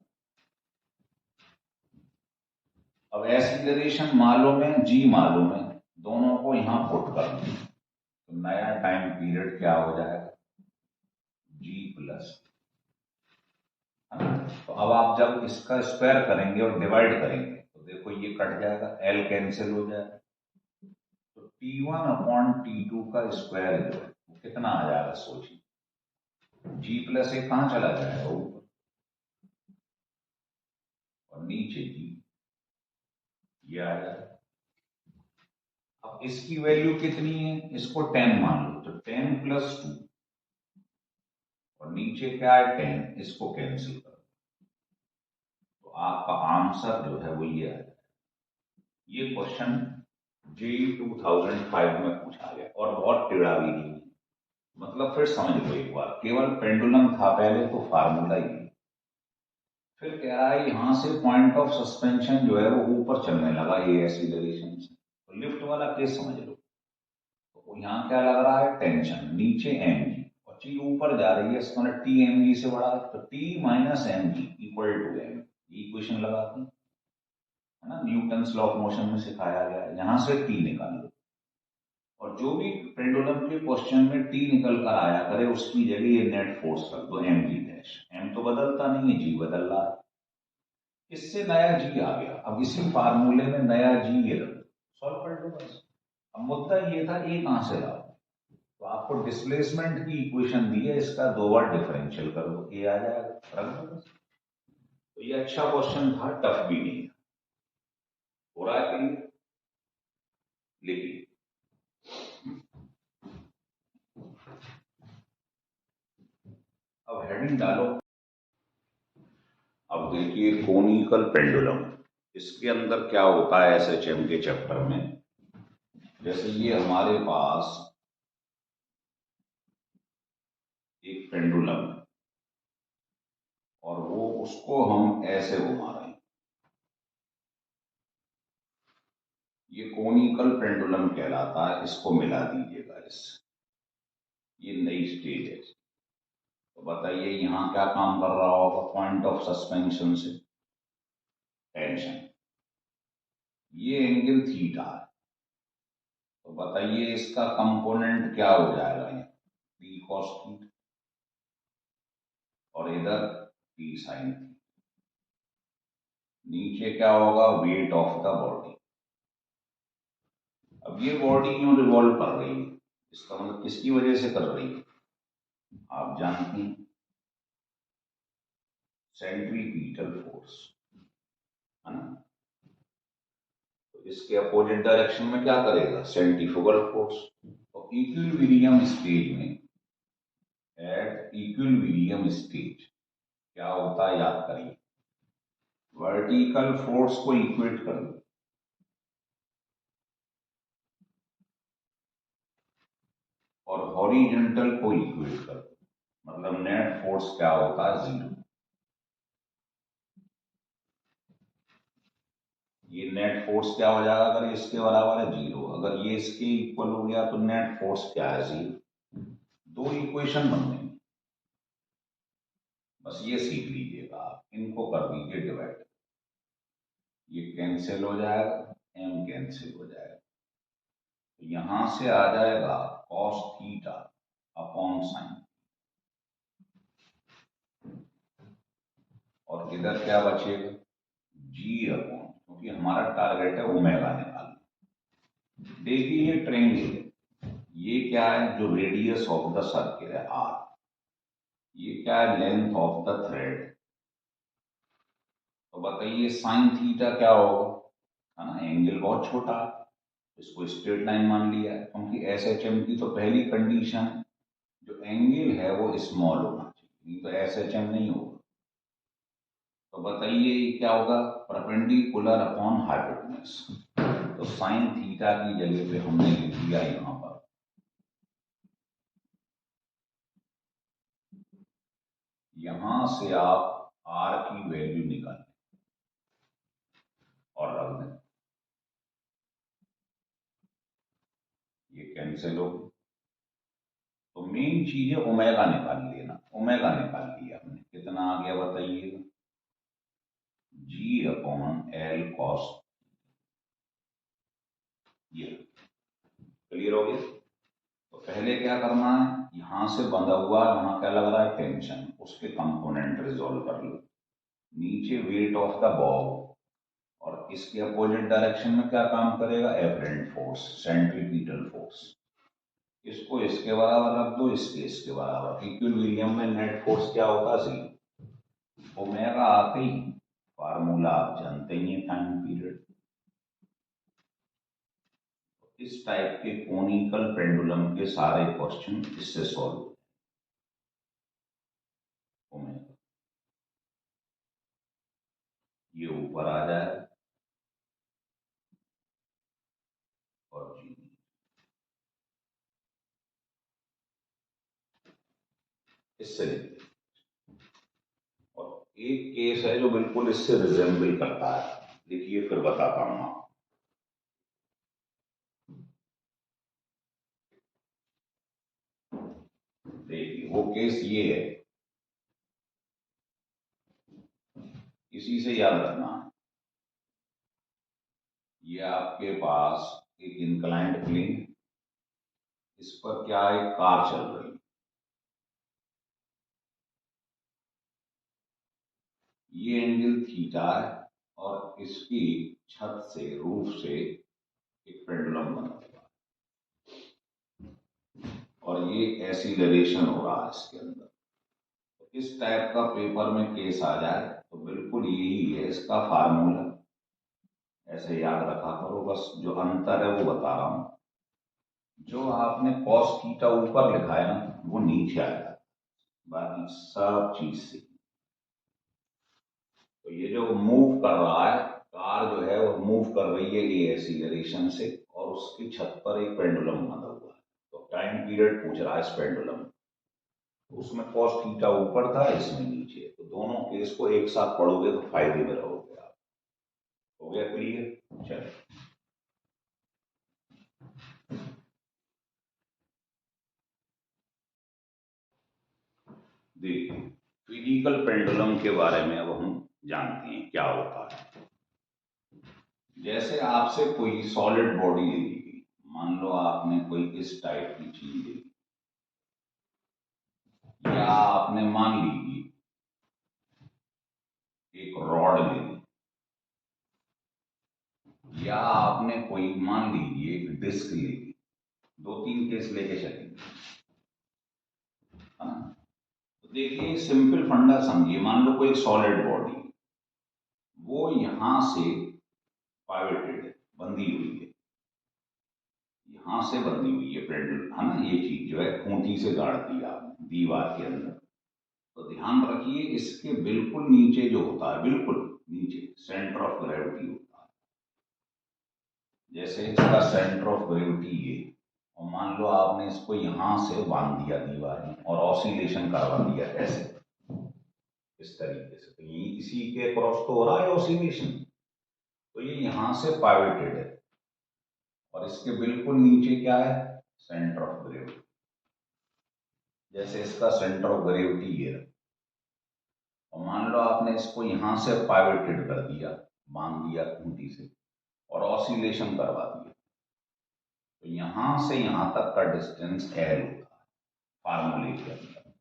अब एक्सीलरेशन मालूम है, जी मालूम है, दोनों को यहां पुट कर दो तो नया टाइम पीरियड क्या हो जाएगा, जी प्लस, है ना। तो अब आप जब इसका स्क्वायर करेंगे और डिवाइड करेंगे तो देखो ये कट जाएगा, एल कैंसिल हो जाएगा। तो T1 अपॉन T2 का स्क्वायर जो है वो कितना आ जाएगा, सोचिए। जी प्लस एक कहां चला जाएगा, ऊपर, और नीचे जी, ये आ जाएगा। अब इसकी वैल्यू कितनी है, इसको 10 मान लो, तो 10 प्लस 2, और नीचे क्या है 10, इसको कैंसिल करो तो आपका आंसर जो है वो ये आ जाएगा। ये क्वेश्चन जेई 2005 में पूछा गया और बहुत टेढ़ा भी नहीं है। मतलब फिर समझ लो एक बार, केवल पेंडुलम था पहले तो फार्मूला ही, फिर कह रहा है यहां से पॉइंट ऑफ सस्पेंशन जो है वो ऊपर चलने लगा ये एक्सीलरेशन से, तो लिफ्ट वाला केस समझ लो। तो यहाँ क्या लग रहा है, टेंशन, नीचे एम जी, और चीज ऊपर जा रही है, इसको टी एम जी से बढ़ा, तो T minus M G equal to M, equation लगाते हैं, है ना, न्यूटन लॉ ऑफ मोशन में सिखाया गया है। यहां से टी निकाल लो, और जो भी पेंडुलम के क्वेश्चन में टी निकल कर आया करे उसकी जगह ये नेट फोर्स रख दो एम जी डैश। एम तो बदलता नहीं है, जी बदल रहा है, इससे नया जी आ गया। अब इसी फार्मूले में नया जी ये रख दो, सॉल्व कर दो बस। अब मुद्दा ये था ए कहां से लाओ, तो आपको डिस्प्लेसमेंट की इक्वेशन दी है, इसका 2 बार डिफरेंशियल कर दो, ए आ जाएगा, रख दो बस। तो ये अच्छा क्वेश्चन था, टफ भी नहीं था। हो रहा है कि लिखिए। अब हेडिंग डालो। अब देखिए कोनिकल पेंडुलम, इसके अंदर क्या होता है एसएचएम के चैप्टर में। जैसे ये हमारे पास एक पेंडुलम है और वो उसको हम ऐसे घुमा रहे हैं, ये कोनिकल पेंडुलम कहलाता है। इसको मिला दीजिएगा इससे, ये नई स्टेज है। तो बताइए यहां क्या काम कर रहा होगा पॉइंट ऑफ सस्पेंशन से, टेंशन। ये एंगल थीटा है, तो बताइए इसका कंपोनेंट क्या हो जाएगा, ये पी कॉस थीटा और इधर पी साइन थीटा। नीचे क्या होगा, वेट ऑफ द बॉडी। अब ये बॉडी क्यों रिवॉल्व कर रही है, इसका मतलब किसकी वजह से कर रही है, आप जानते हैं, सेंट्रीपिटल फोर्स, है ना। तो इसके अपोजिट डायरेक्शन में क्या करेगा, सेंट्रीफ्यूगल फोर्स। तो इक्विलिब्रियम स्टेज में, एट इक्विलिब्रियम स्टेज क्या होता है याद करिए, वर्टिकल फोर्स को इक्वेट कर दो और हॉरिजॉन्टल को इक्वेट कर दो, मतलब नेट फोर्स क्या होता है, जीरो। ये नेट फोर्स क्या हो जाएगा, अगर इसके बराबर है जीरो, अगर ये इसके इक्वल हो गया तो नेट फोर्स क्या है, जीरो। दो इक्वेशन बन गई, बस ये सीख लीजिएगा आप, इनको कर दीजिए डिवाइड, ये कैंसिल हो जाएगा, एम कैंसिल हो जाएगा, तो यहां से आ जाएगा कॉस थीटा अपॉन साइन, और इधर क्या बचेगा, जी अपॉन, क्योंकि हमारा टारगेट है ओमेगा निकालना। देखिए ये ट्रेंगल है, ये क्या है, जो रेडियस ऑफ द सर्किल है आर, ये क्या है, लेंथ ऑफ द थ्रेड। तो बताइए साइन थीटा क्या होगा, है ना, एंगल बहुत छोटा है, इसको स्ट्रेट लाइन मान लिया है, क्योंकि एसएचएम की तो पहली कंडीशन है जो एंगल है वो स्मॉल होना चाहिए, नहीं तो एसएचएम नहीं होगा। तो बताइए क्या होगा, परपेंडिकुलर अपॉन हाइपोटेन्यूज। तो साइन थीटा की जगह पे हमने लिख दिया यहां पर, यहां से आप आर की वैल्यू निकालें और रख दें, ये कैंसिल हो। तो मेन चीज है ओमेगा निकाल लेना, ओमेगा निकाल लिया हमने, कितना आ गया बताइए, जी अपॉन एल कॉस, ये क्लियर हो गया। तो पहले क्या करना है, यहां से बंधा हुआ यहां क्या लग रहा है, टेंशन, उसके कंपोनेंट रिजोल्व कर लो। नीचे वेट ऑफ द बॉल, और इसके अपोजिट डायरेक्शन में क्या काम करेगा, एफरेंट फोर्स, सेंट्रीपिटल फोर्स। इसको इसके बराबर रख दो, इसके बराबर। इक्विलिब्रियम में नेट फोर्स क्या होता है, जीरो। ओमेगा आते ही फार्मूला आप जानते ही हैं, टाइम पीरियड। इस टाइप के कोनिकल पेंडुलम के सारे क्वेश्चन इससे सॉल्व ओमेगा, ये ऊपर आ जाए और जी, इससे लिखते हैं। और एक केस है जो बिल्कुल इससे रिजेंबल करता है, देखिए फिर बताता हूं आपको। देखिए वो केस ये है, इसी से याद रखना है। ये आपके पास एक इंक्लाइंड प्लेन, इस पर क्या है, कार चल रही है, ये एंगल थीटा है और इसकी छत से, रूफ से एक पेंडुलम बना हुआ है और ये एक्सीलरेशन हो रहा है इसके अंदर। तो इस टाइप का पेपर में केस आ जाए तो बिल्कुल यही है इसका फार्मूला, ऐसे याद रखा करो, बस जो अंतर है वो बता रहा हूं। जो आपने कॉस थीटा ऊपर लिखा है ना, वो नीचे आएगा, बाकी सब चीज से। तो ये जो मूव कर रहा है, कार जो है वो मूव कर रही है ये एक्सीलरेशन से, और उसकी छत पर एक पेंडुलम बंधा हुआ है। तो टाइम पीरियड पूछ रहा है इस पेंडुलम, तो उसमें कॉस थीटा ऊपर था, इसमें नीचे, तो दोनों केस को एक साथ पढ़ोगे तो फायदे में रहोगे आप। हो गया क्लियर? चलो देखिए, फिजिकल पेंडुलम के बारे में अब हम जानते हैं क्या होता है। जैसे आपसे कोई सॉलिड बॉडी ले ली गई, मान लो आपने कोई इस टाइप की चीज ले ली, या आपने मान लीजिए एक रॉड ले ली, या आपने कोई मान लीजिए एक डिस्क ले ली, दो तीन केस लेके चलेंगे, है ना। तो देखिए सिंपल फंडा समझिए, मान लो कोई सॉलिड बॉडी, वो यहां से पाइवेटेड है, बंधी हुई है, यहां से बंधी हुई है पेंडुलम, है ना। ये चीज जो है खूंटी से गाड़ दी आपने दीवार के अंदर। तो ध्यान रखिए इसके बिल्कुल नीचे जो होता है, बिल्कुल नीचे सेंटर ऑफ ग्रेविटी होता है। जैसे इसका सेंटर ऑफ ग्रेविटी ये, और मान लो आपने इसको यहां से बांध दिया दीवार में और ऑसिलेशन करवा दिया, ऐसे इस तरीके से, तो ये इसी के क्रॉस तो हो रहा है ऑसिलेशन। तो ये यहां से पाइवेटेड है और इसके बिल्कुल नीचे क्या है, सेंटर ऑफ ग्रेविटी। जैसे इसका सेंटर ऑफ ग्रेविटी ये है, और मान लो आपने इसको यहां से पाइवेटेड कर दिया, बांध दिया खूंटी से और ऑसिलेशन करवा दिया, तो यहां से यहां तक का डिस्टेंस एल होता है फार्मूले के अंदर।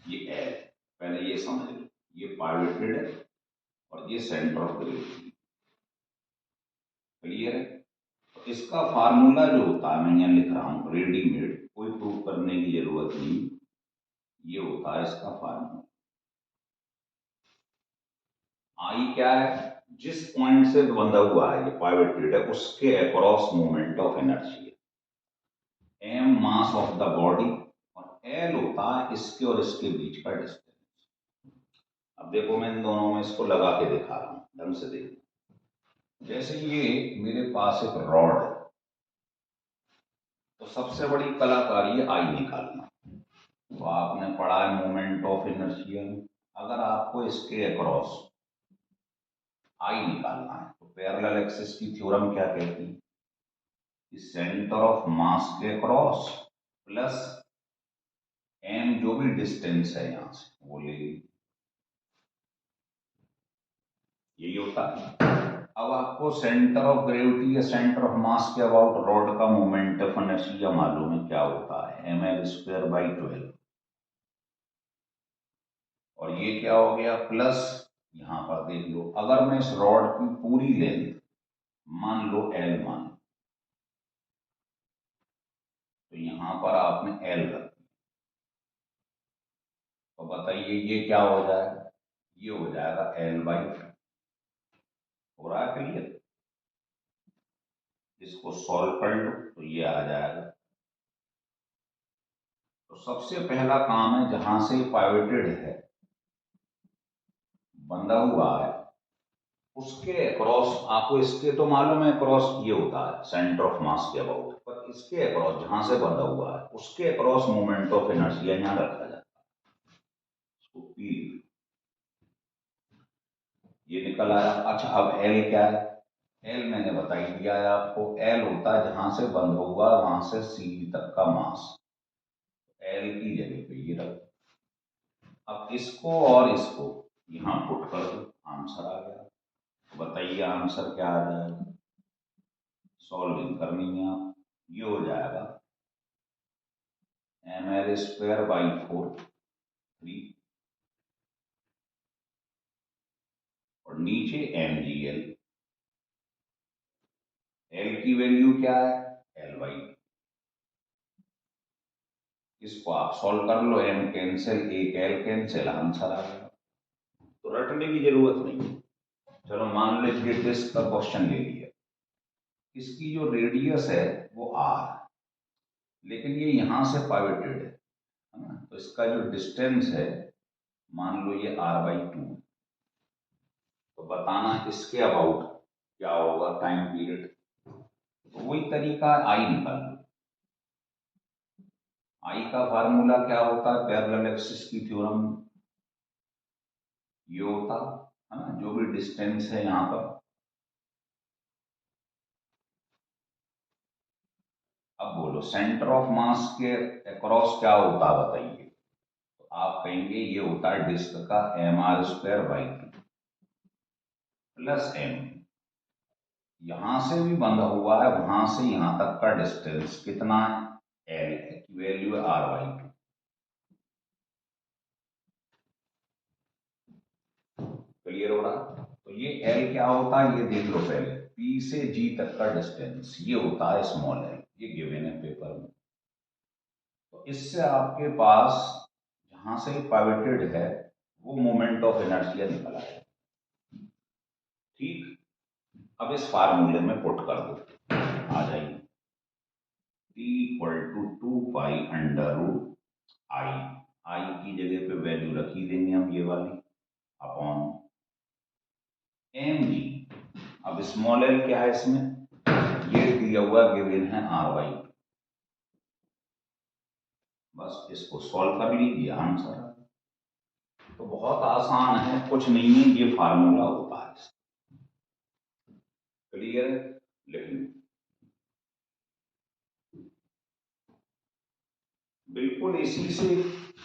ये एल, पहले ये समझ लो, ये पाइवेटेड है और ये सेंटर ऑफ ग्रेविटी। क्लियर है? तो इसका फार्मूला जो होता है, मैं यहाँ लिख रहा हूं रेडीमेड, कोई प्रूफ करने की जरूरत नहीं, ये होता है इसका फार्मूला। आई क्या है, जिस पॉइंट से बंधा हुआ है ये पाइवेटेड है, उसके across moment of inertia, M mass of the body, और एल होता है इसके और इसके बीच का डिस्टेंस। अब देखो मैं इन दोनों में इसको लगा के दिखा रहा हूं, ढंग से देखो। जैसे ये मेरे पास एक रॉड है, तो सबसे बड़ी कलाकारी है आई निकालना। तो आपने पढ़ा है मोमेंट ऑफ इनर्शिया, अगर आपको इसके अक्रॉस आई निकालना है तो पैरेलल एक्सिस की थ्योरम क्या कहती है, सेंटर ऑफ मास के अक्रॉस प्लस एम जो भी डिस्टेंस है यहां से वो ले ली, यही होता है। अब आपको सेंटर ऑफ ग्रेविटी या सेंटर ऑफ मास के अबाउट रॉड का मोमेंट ऑफ इनर्शिया मालूम है क्या होता है, ml²/12। और ये क्या हो गया, प्लस यहां पर देख लो, अगर मैं इस रॉड की पूरी लेंथ मान लो एल मान, तो यहां पर आपने एल रख, तो बताइए ये क्या हो जाएगा, ये हो जाएगा L/2। हो रहा है क्लियर? इसको सॉल्व कर लो तो ये आ जाएगा। तो सबसे पहला काम है, जहां से पाइवेटेड है, बंधा हुआ है, उसके अक्रॉस, आपको इसके तो मालूम है क्रॉस ये होता है सेंटर ऑफ मास के अबाउट, पर इसके अक्रॉस जहां से बंधा हुआ है उसके अक्रॉस मोमेंट ऑफ इनर्शिया यहां रखा जाता है, इसको पी, ये निकल आया। अच्छा अब एल क्या है, एल मैंने बता ही दिया है आपको, एल होता है जहां से बंद हुआ वहां से सी तक का मास, एल की जगह पे ये रख। अब इसको और इसको यहां पुट कर दो, आंसर आ गया। तो बताइए आंसर क्या आ जाएगा, सॉल्विंग करनी है आप, ये हो जाएगा ml²/4 3 और नीचे mgl। एल की वैल्यू क्या है? L/2। इसको आप सॉल्व कर लो, m कैंसिल, एक L कैंसिल, आंसर आ गया। तो रटने की जरूरत नहीं है। चलो मान लीजिए डिस्क का क्वेश्चन ले लिया, इसकी जो रेडियस है वो r, लेकिन ये यहां से पाइवटेड है ना, तो इसका जो डिस्टेंस है मान लो ये r/2। तो बताना इसके अबाउट क्या होगा टाइम पीरियड। तो वही तरीका आई निकाल लो। आई का फार्मूला क्या होता है पैरेलल एक्सिस की थ्योरम, ये होता है ना, जो भी डिस्टेंस है यहां पर। अब बोलो सेंटर ऑफ मास के अक्रॉस क्या होता है बताइए। तो आप कहेंगे ये होता है डिस्क का mr²/2 प्लस m। यहां से भी बंधा हुआ है, वहां से यहां तक का डिस्टेंस कितना है? l है, वैल्यू है r/2। क्लियर हो रहा? तो ये l क्या होता है ये देख लो पहले, p से g तक का डिस्टेंस ये होता है स्मॉल l, ये गिवन है पेपर में। तो इससे आपके पास जहां से पाइवटेड है वो मोमेंट ऑफ इनर्शिया निकल आएगा। ठीक, अब इस फार्मूले में पुट कर दो, आ जाइए। T = 2π√i, आई की जगह पे वैल्यू रखी देंगे हम ये वाली, अपॉन mg। अब स्मॉल l क्या है इसमें, ये दिया हुआ गिवन है r/2। बस इसको सॉल्व कर लीजिए, आंसर। तो बहुत आसान है, कुछ नहीं है, ये फार्मूला होता है। क्लियर है? लेकिन बिल्कुल इसी से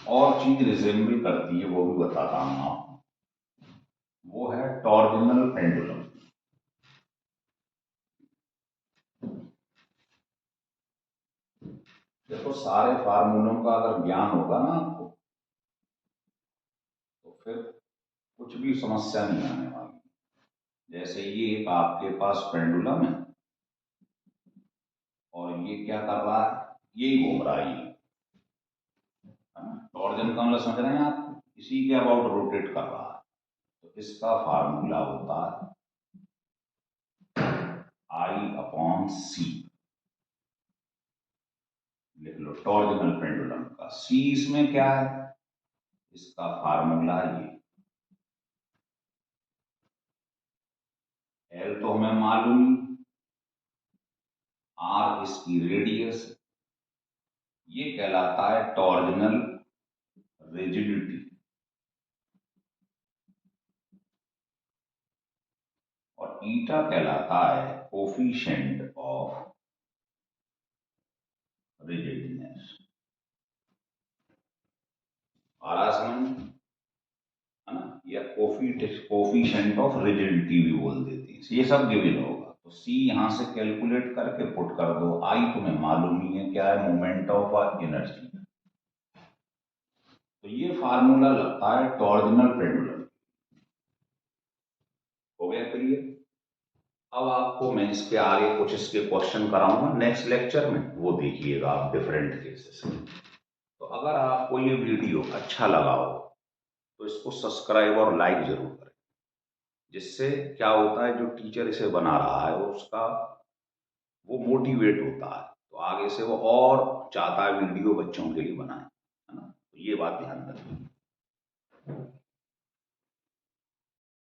और चीज रिजेंबल करती है, वो भी बताता हूं आपको। वो है टॉर्जनल पेंडुलम। देखो सारे फार्मूलों का अगर ज्ञान होगा ना आपको, तो फिर कुछ भी समस्या नहीं आने वाली। जैसे ये एक आपके पास पेंडुलम है और ये क्या कर रहा है, यही घूम रहा है ये, है ना। टॉर्जन का मतलब समझ रहे हैं आप, इसी के अबाउट रोटेट कर रहा है। तो इसका फार्मूला होता है I/c। लिख लो टॉर्जनल पेंडुलम का c इसमें क्या है, इसका फार्मूला ये, l तो हमें मालूम ही, r इसकी रेडियस, ये कहलाता है टॉर्जनल रिजिडिटी, और ईटा कहलाता है कोफिशिएंट ऑफ रिजिडनेस। आ समझ, है ना, या कोफिशिएंट ऑफ रिजिडिटी भी बोल देते हैं, ये सब गिवन होगा। तो सी यहां से कैलकुलेट करके पुट कर दो, आई तुम्हें मालूम ही है क्या है, मोमेंट ऑफ इनर्जी। तो ये फार्मूला लगता है टॉर्जनल पेंडुलम। हो गया क्लियर? अब आपको मैं इसके आगे कुछ इसके क्वेश्चन कराऊंगा नेक्स्ट लेक्चर में, वो देखिएगा आप डिफरेंट केसेस में। तो अगर आपको ये वीडियो अच्छा लगा हो तो इसको सब्सक्राइब और लाइक जरूर करें, जिससे क्या होता है जो टीचर इसे बना रहा है उसका वो मोटिवेट होता है, तो आगे से वो और चाहता है वीडियो बच्चों के लिए बनाए, है ना। तो ये बात ध्यान रखिए।